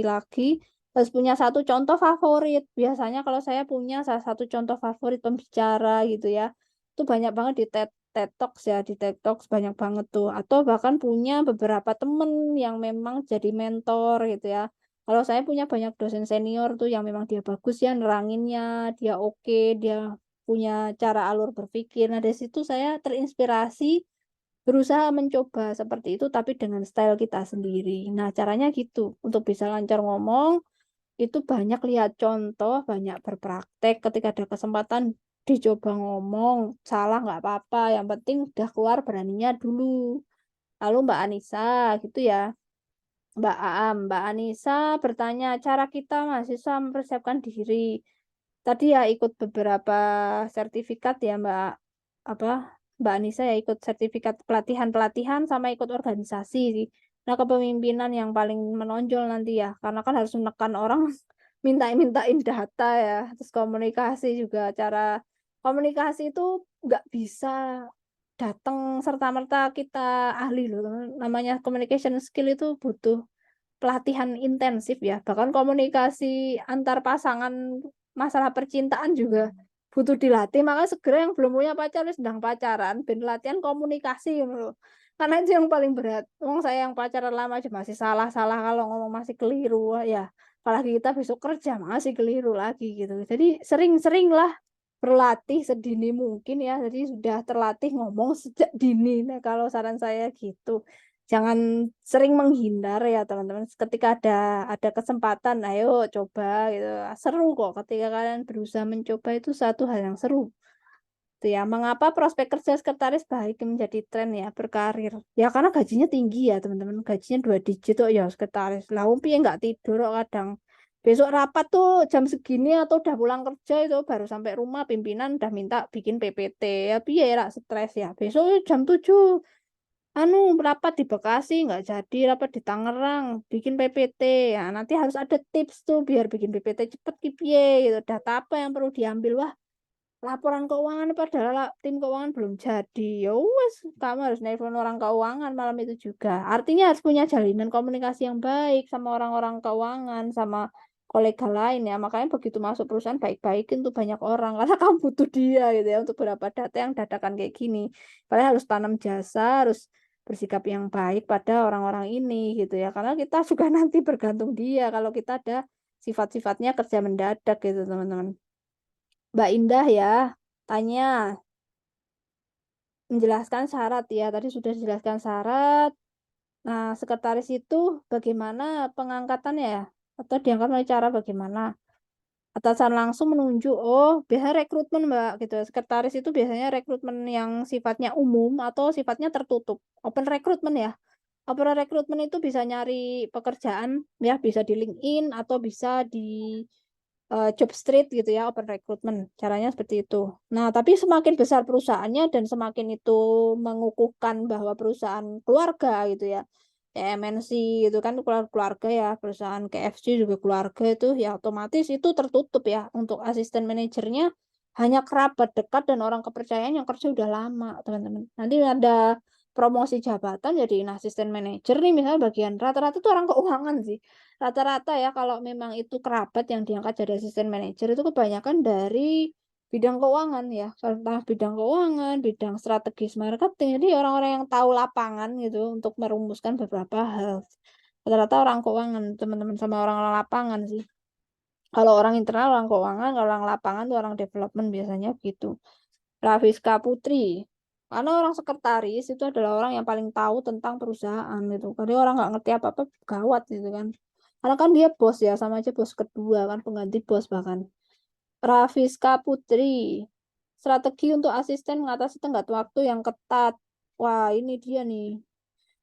lagi, Harus punya satu contoh favorit. Biasanya kalau saya punya salah satu contoh favorit pembicara gitu ya, itu banyak banget di TED Talks ya, di TED Talks banyak banget tuh. Atau bahkan punya beberapa temen yang memang jadi mentor gitu ya. Kalau saya punya banyak dosen senior tuh yang memang dia bagus ya neranginnya, dia oke, dia punya cara alur berpikir. Nah, dari situ saya terinspirasi berusaha mencoba seperti itu tapi dengan style kita sendiri. Nah, caranya gitu. Untuk bisa lancar ngomong, itu banyak lihat contoh, banyak berpraktek. Ketika ada kesempatan dicoba ngomong, salah nggak apa-apa. Yang penting udah keluar beraninya dulu. Lalu Mbak Anissa gitu ya. Mbak Aam, Mbak Anissa bertanya cara kita mahasiswa mempersiapkan diri. Tadi ya ikut beberapa sertifikat ya apa Mbak Anissa ya ikut sertifikat pelatihan-pelatihan sama ikut organisasi sih. Nah, kepemimpinan yang paling menonjol nanti ya, karena kan harus menekan orang mintain data ya, terus komunikasi juga cara komunikasi itu nggak bisa datang serta-merta kita ahli loh. Namanya communication skill itu butuh pelatihan intensif ya. Bahkan komunikasi antar pasangan masalah percintaan juga butuh dilatih. Maka segera yang belum punya pacar wis sedang pacaran, ben latihan komunikasi gitu loh. Karena itu yang paling berat. Wong saya yang pacaran lama aja masih salah-salah kalau ngomong masih keliru ya. Apalagi kita besok kerja masih keliru lagi gitu. Jadi sering-seringlah berlatih sedini mungkin ya. Jadi sudah terlatih ngomong sejak dini. Nah, kalau saran saya gitu. Jangan sering menghindar ya teman-teman. Ketika ada kesempatan, ayo coba gitu. Seru kok ketika kalian berusaha mencoba itu satu hal yang seru. Itu ya. Mengapa prospek kerja sekretaris baik menjadi tren ya berkarir? Ya karena gajinya tinggi ya teman-teman. Gajinya 2 digit kok ya sekretaris. Lah wong piye nggak tidur kok kadang. Besok rapat tuh jam segini atau udah pulang kerja itu baru sampai rumah pimpinan udah minta bikin PPT. Ya piye ya stres ya. Besok jam 7 rapat di Bekasi nggak jadi, rapat di Tangerang, bikin PPT. Ya, nanti harus ada tips tuh biar bikin PPT cepet ki piye gitu. Data apa yang perlu diambil? Wah, laporan keuangan padahal tim keuangan belum jadi. Ya wes, kamu harus nelpon orang keuangan malam itu juga. Artinya harus punya jalinan komunikasi yang baik sama orang-orang keuangan, sama kolega lain ya. Makanya begitu masuk perusahaan baik-baikin tuh banyak orang karena kamu butuh dia gitu ya untuk beberapa data yang dadakan kayak gini. Kalian harus tanam jasa, harus bersikap yang baik pada orang-orang ini gitu ya. Karena kita juga nanti bergantung dia kalau kita ada sifat-sifatnya kerja mendadak gitu teman-teman. Mbak Indah ya, tanya, menjelaskan syarat ya. Tadi sudah dijelaskan syarat. Nah, sekretaris itu bagaimana pengangkatannya ya? Atau diangkat melalui cara bagaimana? Atasan langsung menunjuk, oh, biasa rekrutmen Mbak gitu. Sekretaris itu biasanya rekrutmen yang sifatnya umum atau sifatnya tertutup. Open rekrutmen ya. Open rekrutmen itu bisa nyari pekerjaan ya, bisa di LinkedIn atau bisa di job street gitu ya, open recruitment. Caranya seperti itu. Nah, tapi semakin besar perusahaannya dan semakin itu mengukuhkan bahwa perusahaan keluarga gitu ya. Kayak MNC itu kan keluarga ya, perusahaan KFC juga keluarga itu ya otomatis itu tertutup ya untuk asisten manajernya hanya kerabat dekat dan orang kepercayaan yang kerja udah lama, teman-teman. Nanti ada promosi jabatan jadi asisten manajer nih misalnya bagian rata-rata itu orang keuangan sih. Rata-rata ya kalau memang itu kerabat yang diangkat jadi asisten manajer itu kebanyakan dari bidang keuangan ya, entah bidang keuangan, bidang strategis marketing. Jadi orang-orang yang tahu lapangan gitu untuk merumuskan beberapa hal. Rata-rata orang keuangan, teman-teman sama orang-orang lapangan sih. Kalau orang internal orang keuangan, kalau orang lapangan tuh orang development biasanya gitu. Rafiska Putri. Karena orang sekretaris itu adalah orang yang paling tahu tentang perusahaan gitu. Karena orang nggak ngerti apa-apa gawat gitu kan. Karena kan dia bos ya, sama aja bos kedua kan, pengganti bos bahkan. Rafiska Putri. Strategi untuk asisten mengatasi tenggat waktu yang ketat. Wah, ini dia nih.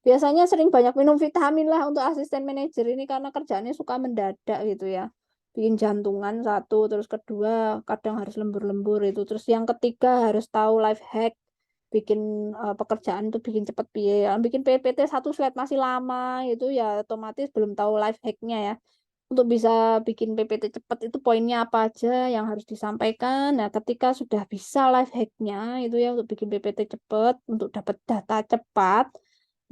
Biasanya sering banyak minum vitamin lah untuk asisten manajer ini karena kerjaannya suka mendadak gitu ya. Bikin jantungan satu, terus kedua kadang harus lembur-lembur itu. Terus yang ketiga harus tahu life hack. Bikin pekerjaan itu bikin cepet piye ya. Bikin PPT satu slide masih lama itu ya otomatis belum tahu life hacknya ya. Untuk bisa bikin PPT cepat itu poinnya apa aja yang harus disampaikan. Nah, ketika sudah bisa life hacknya itu ya untuk bikin PPT cepat, untuk dapat data cepat.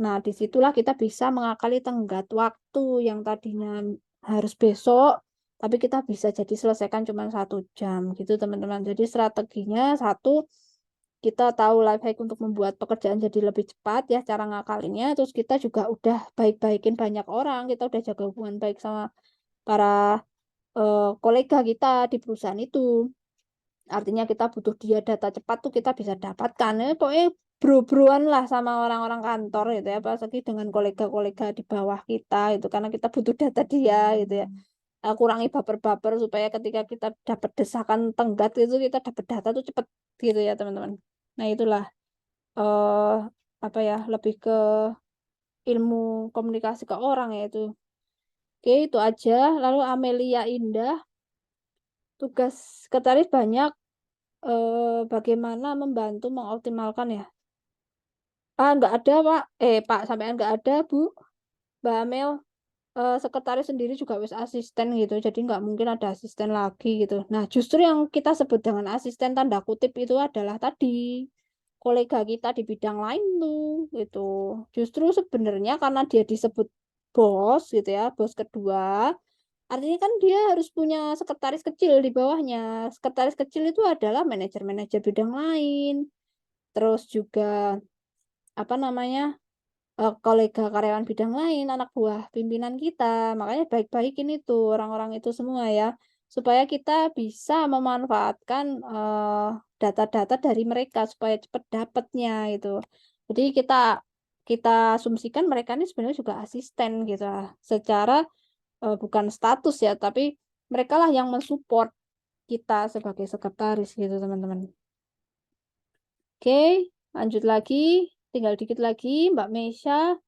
Nah, disitulah kita bisa mengakali tenggat waktu yang tadinya harus besok, tapi kita bisa jadi selesaikan cuma 1 jam gitu teman-teman. Jadi strateginya satu, kita tahu life hack untuk membuat pekerjaan jadi lebih cepat ya cara ngakalinnya. Terus kita juga udah baik-baikin banyak orang, kita udah jaga hubungan baik sama para kolega kita di perusahaan itu. Artinya kita butuh dia data cepat tuh kita bisa dapatkan. Pokoknya bro-broan lah sama orang-orang kantor gitu ya, apalagi dengan kolega-kolega di bawah kita itu karena kita butuh data dia gitu ya. Kurangi baper-baper supaya ketika kita dapat desakan tenggat itu kita dapat data tuh cepet gitu ya teman-teman. Nah itulah eh apa ya, lebih ke ilmu komunikasi ke orang ya itu. Oke, itu aja. Lalu Amelia Indah, tugas sekretaris banyak, bagaimana membantu mengoptimalkan ya. Nggak ada Pak, Pak sampean nggak ada Bu, Mbak Amel, sekretaris sendiri juga wis asisten gitu, jadi nggak mungkin ada asisten lagi gitu. Nah justru yang kita sebut dengan asisten tanda kutip itu adalah tadi kolega kita di bidang lain tuh gitu. Justru sebenarnya karena dia disebut bos gitu ya, bos kedua, artinya kan dia harus punya sekretaris kecil di bawahnya. Sekretaris kecil itu adalah manajer-manajer bidang lain. Terus juga apa namanya, kolega karyawan bidang lain, anak buah pimpinan kita. Makanya baik-baikin itu orang-orang itu semua ya, supaya kita bisa memanfaatkan data-data dari mereka supaya cepat dapatnya itu. Jadi kita kita asumsikan mereka ini sebenarnya juga asisten gitu lah. Secara bukan status ya, tapi mereka lah yang mensupport kita sebagai sekretaris gitu teman-teman. Oke, lanjut lagi. Tinggal dikit lagi, Mbak Mesha.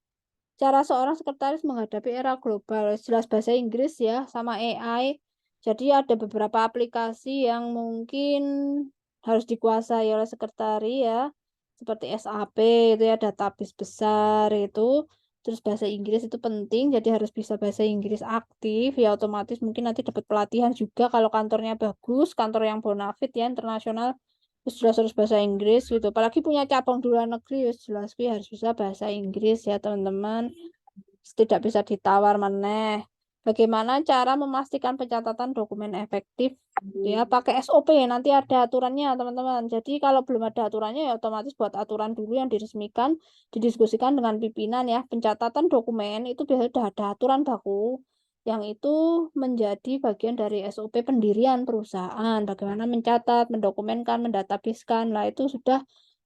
Cara seorang sekretaris menghadapi era global, jelas bahasa Inggris ya, sama AI. Jadi ada beberapa aplikasi yang mungkin harus dikuasai oleh sekretari ya, seperti SAP itu ya, database besar itu. Terus bahasa Inggris itu penting, jadi harus bisa bahasa Inggris aktif, ya otomatis mungkin nanti dapat pelatihan juga kalau kantornya bagus, kantor yang bonafit ya, internasional. Terus jelas harus bahasa Inggris gitu. Apalagi punya cabang di luar negeri, jelas harus bisa bahasa Inggris ya teman-teman. Tidak bisa ditawar meneh. Bagaimana cara memastikan pencatatan dokumen efektif? Ya, pakai SOP nanti ada aturannya, teman-teman. Jadi kalau belum ada aturannya ya otomatis buat aturan dulu yang diresmikan, didiskusikan dengan pimpinan ya. Pencatatan dokumen itu biasanya sudah ada aturan baku yang itu menjadi bagian dari SOP pendirian perusahaan. Bagaimana mencatat, mendokumenkan, mendatabasekan. Lah itu sudah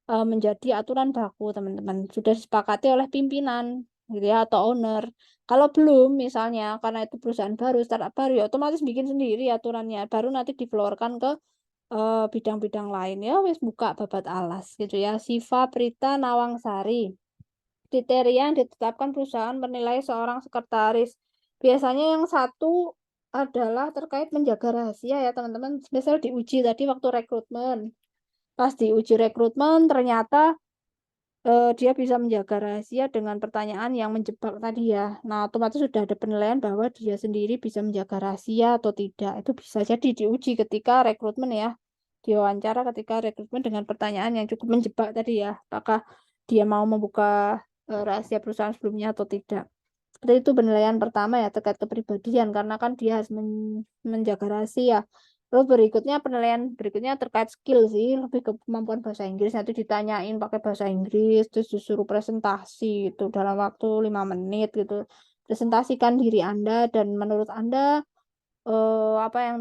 menjadi aturan baku, teman-teman. Sudah disepakati oleh pimpinan gitu ya atau owner. Kalau belum misalnya karena itu perusahaan baru, startup baru ya otomatis bikin sendiri aturannya. Baru nanti diflorkan ke bidang-bidang lain ya wis buka babat alas gitu ya. Siva Prita Nawangsari. Kriteria yang ditetapkan perusahaan menilai seorang sekretaris. Biasanya yang satu adalah terkait menjaga rahasia ya teman-teman. Misal diuji tadi waktu rekrutmen. Pas diuji rekrutmen ternyata dia bisa menjaga rahasia dengan pertanyaan yang menjebak tadi ya. Nah, otomatis sudah ada penilaian bahwa dia sendiri bisa menjaga rahasia atau tidak. Itu bisa jadi diuji ketika rekrutmen ya. Diwawancara ketika rekrutmen dengan pertanyaan yang cukup menjebak tadi ya. Apakah dia mau membuka rahasia perusahaan sebelumnya atau tidak. Seperti itu penilaian pertama ya terkait kepribadian karena kan dia harus menjaga rahasia. Terus berikutnya penilaian berikutnya terkait skill sih, lebih ke kemampuan bahasa Inggris. Nanti ditanyain pakai bahasa Inggris, terus disuruh presentasi itu dalam waktu 5 menit gitu. Presentasikan diri Anda dan menurut Anda eh, apa yang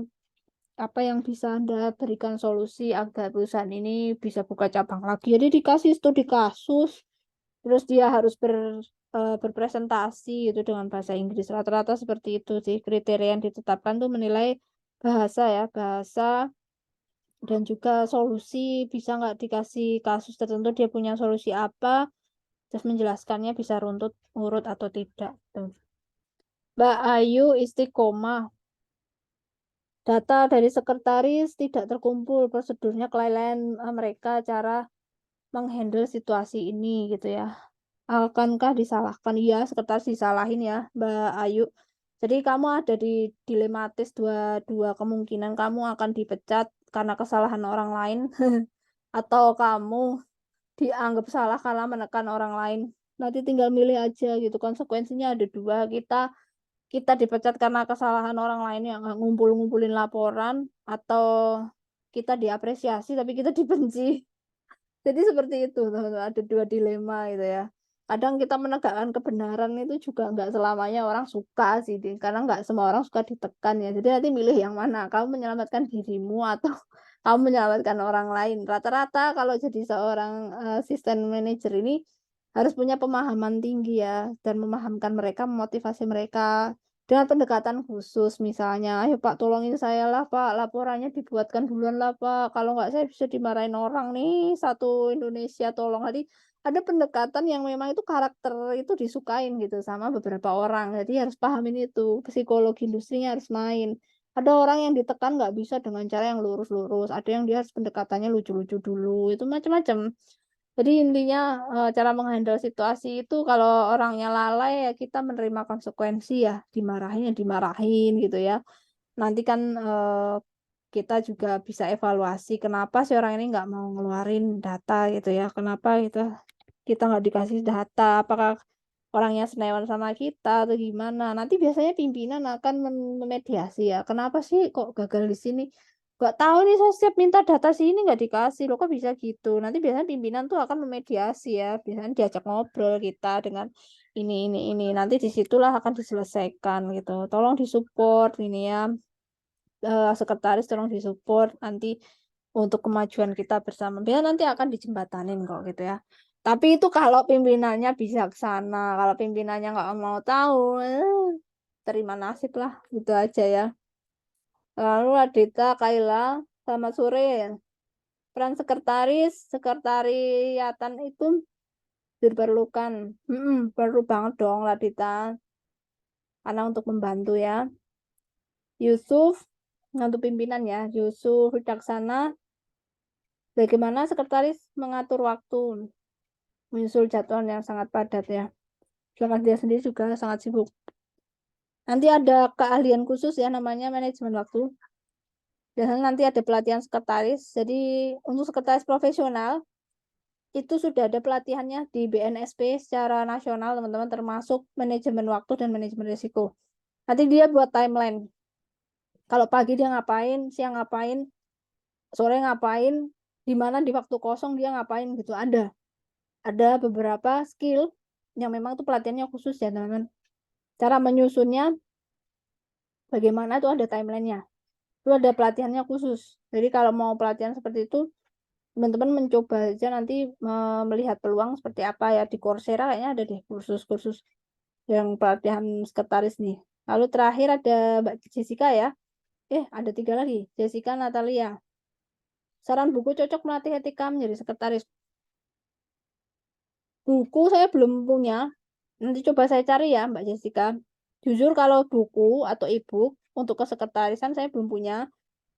apa yang bisa Anda berikan solusi agar perusahaan ini bisa buka cabang lagi. Jadi dikasih studi kasus, terus dia harus berpresentasi itu dengan bahasa Inggris. Rata-rata seperti itu sih kriteria yang ditetapkan tuh menilai bahasa ya, bahasa dan juga solusi, bisa nggak dikasih kasus tertentu dia punya solusi apa, terus menjelaskannya bisa runtut urut atau tidak tuh. Mbak Ayu Istiqomah, data dari sekretaris tidak terkumpul, prosedurnya kelalaian mereka cara menghandle situasi ini gitu ya. Akankah disalahkan? Iya, sekretaris disalahin ya, Mbak Ayu. Jadi kamu ada di dilematis dua dua kemungkinan, kamu akan dipecat karena kesalahan orang lain atau kamu dianggap salah karena menekan orang lain. Nanti tinggal milih aja gitu. Konsekuensinya ada dua. Kita kita dipecat karena kesalahan orang lain yang nggak ngumpulin laporan, atau kita diapresiasi tapi kita dibenci. Jadi seperti itu, teman-teman. Ada dua dilema gitu ya. Kadang kita menegakkan kebenaran itu juga nggak selamanya orang suka sih, karena nggak semua orang suka ditekan ya. Jadi nanti milih yang mana, kamu menyelamatkan dirimu atau kamu menyelamatkan orang lain. Rata-rata kalau jadi seorang asisten manajer ini harus punya pemahaman tinggi ya, dan memahamkan mereka, memotivasi mereka dengan pendekatan khusus. Misalnya, ayo Pak, tolongin saya lah Pak, laporannya dibuatkan duluan lah Pak, kalau nggak saya bisa dimarahin orang nih satu Indonesia, tolong. Jadi ada pendekatan yang memang itu karakter itu disukain gitu sama beberapa orang, jadi harus pahamin itu, psikologi industrinya harus main. Ada orang yang ditekan nggak bisa dengan cara yang lurus-lurus, ada yang dia harus pendekatannya lucu-lucu dulu, itu macam-macam. Jadi intinya, cara menghandle situasi itu kalau orangnya lalai ya kita menerima konsekuensi ya, dimarahin ya dimarahin gitu ya. Nanti kan, kita juga bisa evaluasi kenapa sih orang ini nggak mau ngeluarin data gitu ya, kenapa gitu kita nggak dikasih data, apakah orangnya senewan sama kita atau gimana. Nanti biasanya pimpinan akan memediasi ya, "Kenapa sih kok gagal di sini?" "Nggak tahu nih, saya setiap minta data sini nggak dikasih, loh kok bisa gitu?" Nanti biasanya pimpinan tuh akan memediasi ya, biasanya diajak ngobrol kita dengan ini, nanti disitulah akan diselesaikan gitu. "Tolong disupport ini ya, sekretaris tolong disupport nanti untuk kemajuan kita bersama." Biasanya nanti akan dijembatanin kok gitu ya. Tapi itu kalau pimpinannya bijaksana, kalau pimpinannya nggak mau tahu, terima nasib lah, gitu aja ya. Lalu Adita, Kayla, selamat sore. Peran sekretaris, sekretariatan itu diperlukan. Perlu banget dong, Ladita. Karena untuk membantu ya. Yusuf, untuk pimpinan ya. Yusuf Widaksana, bagaimana sekretaris mengatur waktu, menyusul jadwal yang sangat padat ya. Sedangkan dia sendiri juga sangat sibuk. Nanti ada keahlian khusus ya, namanya manajemen waktu. Biasanya nanti ada pelatihan sekretaris. Jadi untuk sekretaris profesional itu sudah ada pelatihannya di BNSP secara nasional, teman-teman, termasuk manajemen waktu dan manajemen risiko. Nanti dia buat timeline. Kalau pagi dia ngapain, siang ngapain, sore ngapain, di mana di waktu kosong dia ngapain gitu. Ada beberapa skill yang memang itu pelatihannya khusus ya, teman-teman. Cara menyusunnya bagaimana itu ada timelinenya. Itu ada pelatihannya khusus. Jadi kalau mau pelatihan seperti itu, teman-teman mencoba aja nanti melihat peluang seperti apa ya di Coursera, kayaknya ada deh kursus-kursus yang pelatihan sekretaris nih. Lalu terakhir ada Mbak Jessica ya. Ada 3 lagi. Jessica Natalia. Saran buku cocok melatih etika menjadi sekretaris. Buku saya belum punya. Nanti coba saya cari ya, Mbak Jessica. Jujur kalau buku atau e-book untuk kesekretarisan saya belum punya.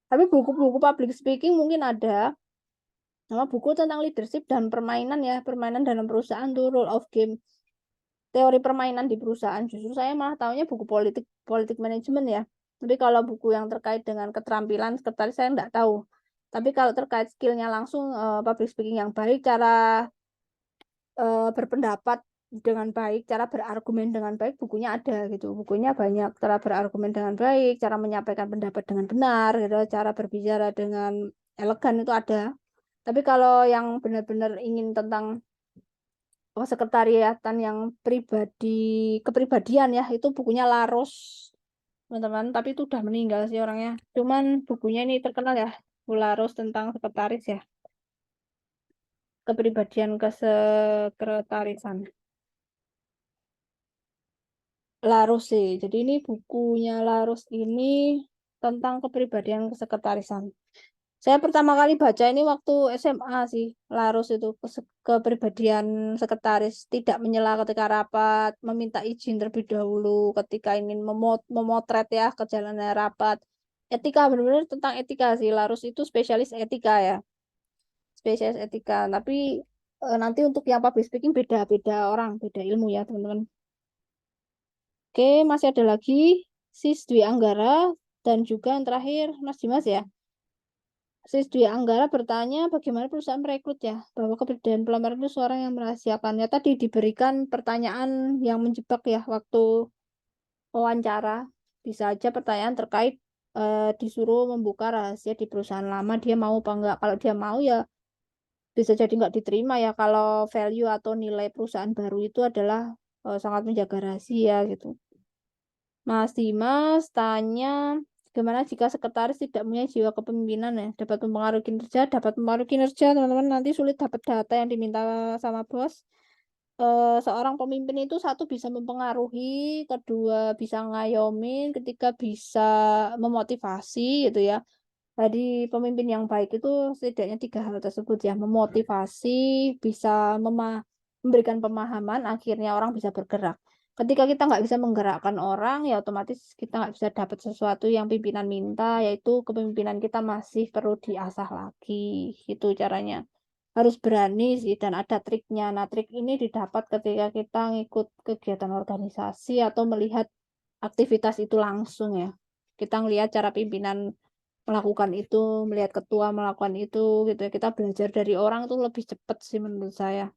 Tapi buku-buku public speaking mungkin ada. Nama buku tentang leadership dan permainan ya, permainan dalam perusahaan tuh, rule of game, teori permainan di perusahaan. Justru saya malah tahunya buku politik politik manajemen ya. Tapi kalau buku yang terkait dengan keterampilan sekretaris saya nggak tahu. Tapi kalau terkait skillnya langsung, public speaking yang baik, cara berpendapat dengan baik, cara berargumen dengan baik, bukunya ada gitu. Bukunya banyak, cara berargumen dengan baik, cara menyampaikan pendapat dengan benar, gitu, cara berbicara dengan elegan itu ada. Tapi kalau yang benar-benar ingin tentang sekretariatan yang kepribadian ya, itu bukunya Laros, teman-teman. Tapi itu udah meninggal sih orangnya. Cuman bukunya ini terkenal ya, Laros tentang sekretaris ya, kepribadian kesekretarisan. Laros sih. Jadi ini bukunya Laros ini tentang kepribadian kesekretarisan. Saya pertama kali baca ini waktu SMA sih, Larus itu kepribadian sekretaris, tidak menyela ketika rapat, meminta izin terlebih dahulu ketika ingin memotret ya perjalanan rapat. Etika, benar-benar tentang etika sih, Larus itu spesialis etika ya, spesialis etika. Tapi nanti untuk yang public speaking beda-beda orang, beda ilmu ya teman-teman. Oke, masih ada lagi Sis Dwi Anggara dan juga yang terakhir Mas Dimas ya. Sis Dwi Anggara bertanya bagaimana perusahaan merekrut ya, bahwa keberadaan pelamar itu seorang yang merahasiakannya. Tadi diberikan pertanyaan yang menjebak ya waktu wawancara. Bisa aja pertanyaan terkait disuruh membuka rahasia di perusahaan lama, dia mau apa enggak. Kalau dia mau ya bisa jadi nggak diterima ya kalau value atau nilai perusahaan baru itu adalah sangat menjaga rahasia gitu. Mas Dimas tanya, gimana jika sekretaris tidak punya jiwa kepemimpinan ya? Dapat mempengaruhi kinerja, dapat mempengaruhi kinerja, teman-teman. Nanti sulit dapat data yang diminta sama bos. Seorang pemimpin itu satu bisa mempengaruhi, kedua bisa ngayomin, ketiga bisa memotivasi gitu ya. Jadi pemimpin yang baik itu setidaknya tiga hal tersebut ya, memotivasi, bisa memberikan pemahaman, akhirnya orang bisa bergerak. Ketika kita nggak bisa menggerakkan orang, ya otomatis kita nggak bisa dapat sesuatu yang pimpinan minta, yaitu kepemimpinan kita masih perlu diasah lagi. Itu caranya. Harus berani sih, dan ada triknya. Nah, trik ini didapat ketika kita ngikut kegiatan organisasi atau melihat aktivitas itu langsung ya. Kita ngelihat cara pimpinan melakukan itu, melihat ketua melakukan itu gitu ya. Kita belajar dari orang tuh lebih cepat sih menurut saya.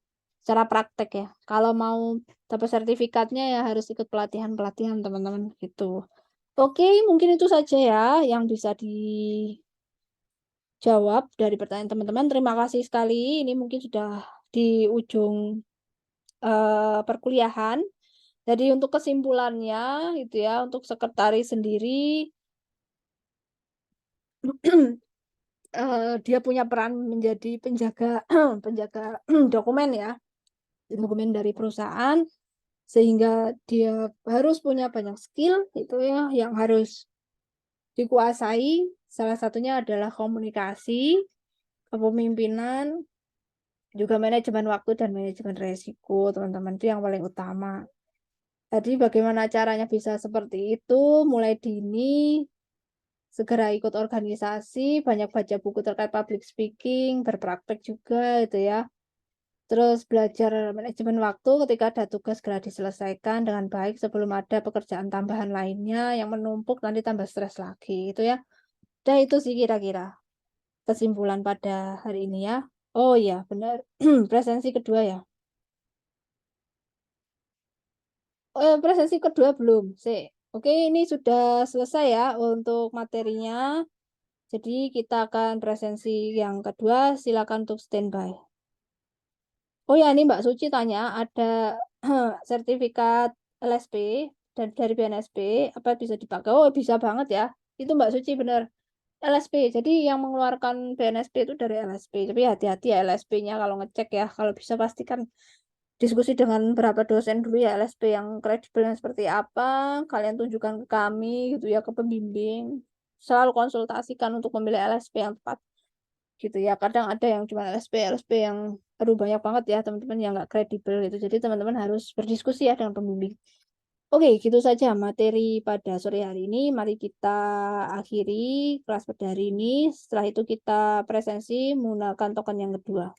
Secara praktek ya. Kalau mau dapat sertifikatnya ya harus ikut pelatihan-pelatihan teman-teman gitu. Oke, mungkin itu saja ya yang bisa dijawab dari pertanyaan teman-teman. Terima kasih sekali. Ini mungkin sudah di ujung perkuliahan. Jadi untuk kesimpulannya gitu ya, untuk sekretaris sendiri dia punya peran menjadi penjaga penjaga dokumen ya, dokumen dari perusahaan, sehingga dia harus punya banyak skill itu ya yang harus dikuasai. Salah satunya adalah komunikasi, kepemimpinan, juga manajemen waktu dan manajemen resiko, teman-teman. Itu yang paling utama. Jadi bagaimana caranya bisa seperti itu? Mulai dini, segera ikut organisasi, banyak baca buku terkait public speaking, berpraktek juga itu ya. Terus belajar manajemen waktu ketika ada tugas segera diselesaikan dengan baik sebelum ada pekerjaan tambahan lainnya yang menumpuk nanti tambah stres lagi itu ya. Udah itu sih kira-kira kesimpulan pada hari ini ya. Oh iya, benar. Presensi kedua ya. Presensi kedua belum. Sih. Oke, ini sudah selesai ya untuk materinya. Jadi kita akan presensi yang kedua. Silakan untuk standby. Oh ya, ini Mbak Suci tanya, ada sertifikat LSP dan dari BNSP, apa bisa dipakai? Oh, bisa banget ya. Itu Mbak Suci benar. LSP. Jadi yang mengeluarkan BNSP itu dari LSP. Tapi hati-hati ya LSP-nya kalau ngecek ya. Kalau bisa pastikan diskusi dengan beberapa dosen dulu ya LSP yang kredibelnya seperti apa. Kalian tunjukkan ke kami gitu ya, ke pembimbing. Selalu konsultasikan untuk memilih LSP yang tepat gitu ya. Kadang ada yang cuma LSP yang aduh banyak banget ya teman-teman yang nggak kredibel gitu. Jadi teman-teman harus berdiskusi ya dengan pembimbing. Oke, gitu saja materi pada sore hari ini. Mari kita akhiri kelas pada hari ini. Setelah itu kita presensi menggunakan token yang kedua.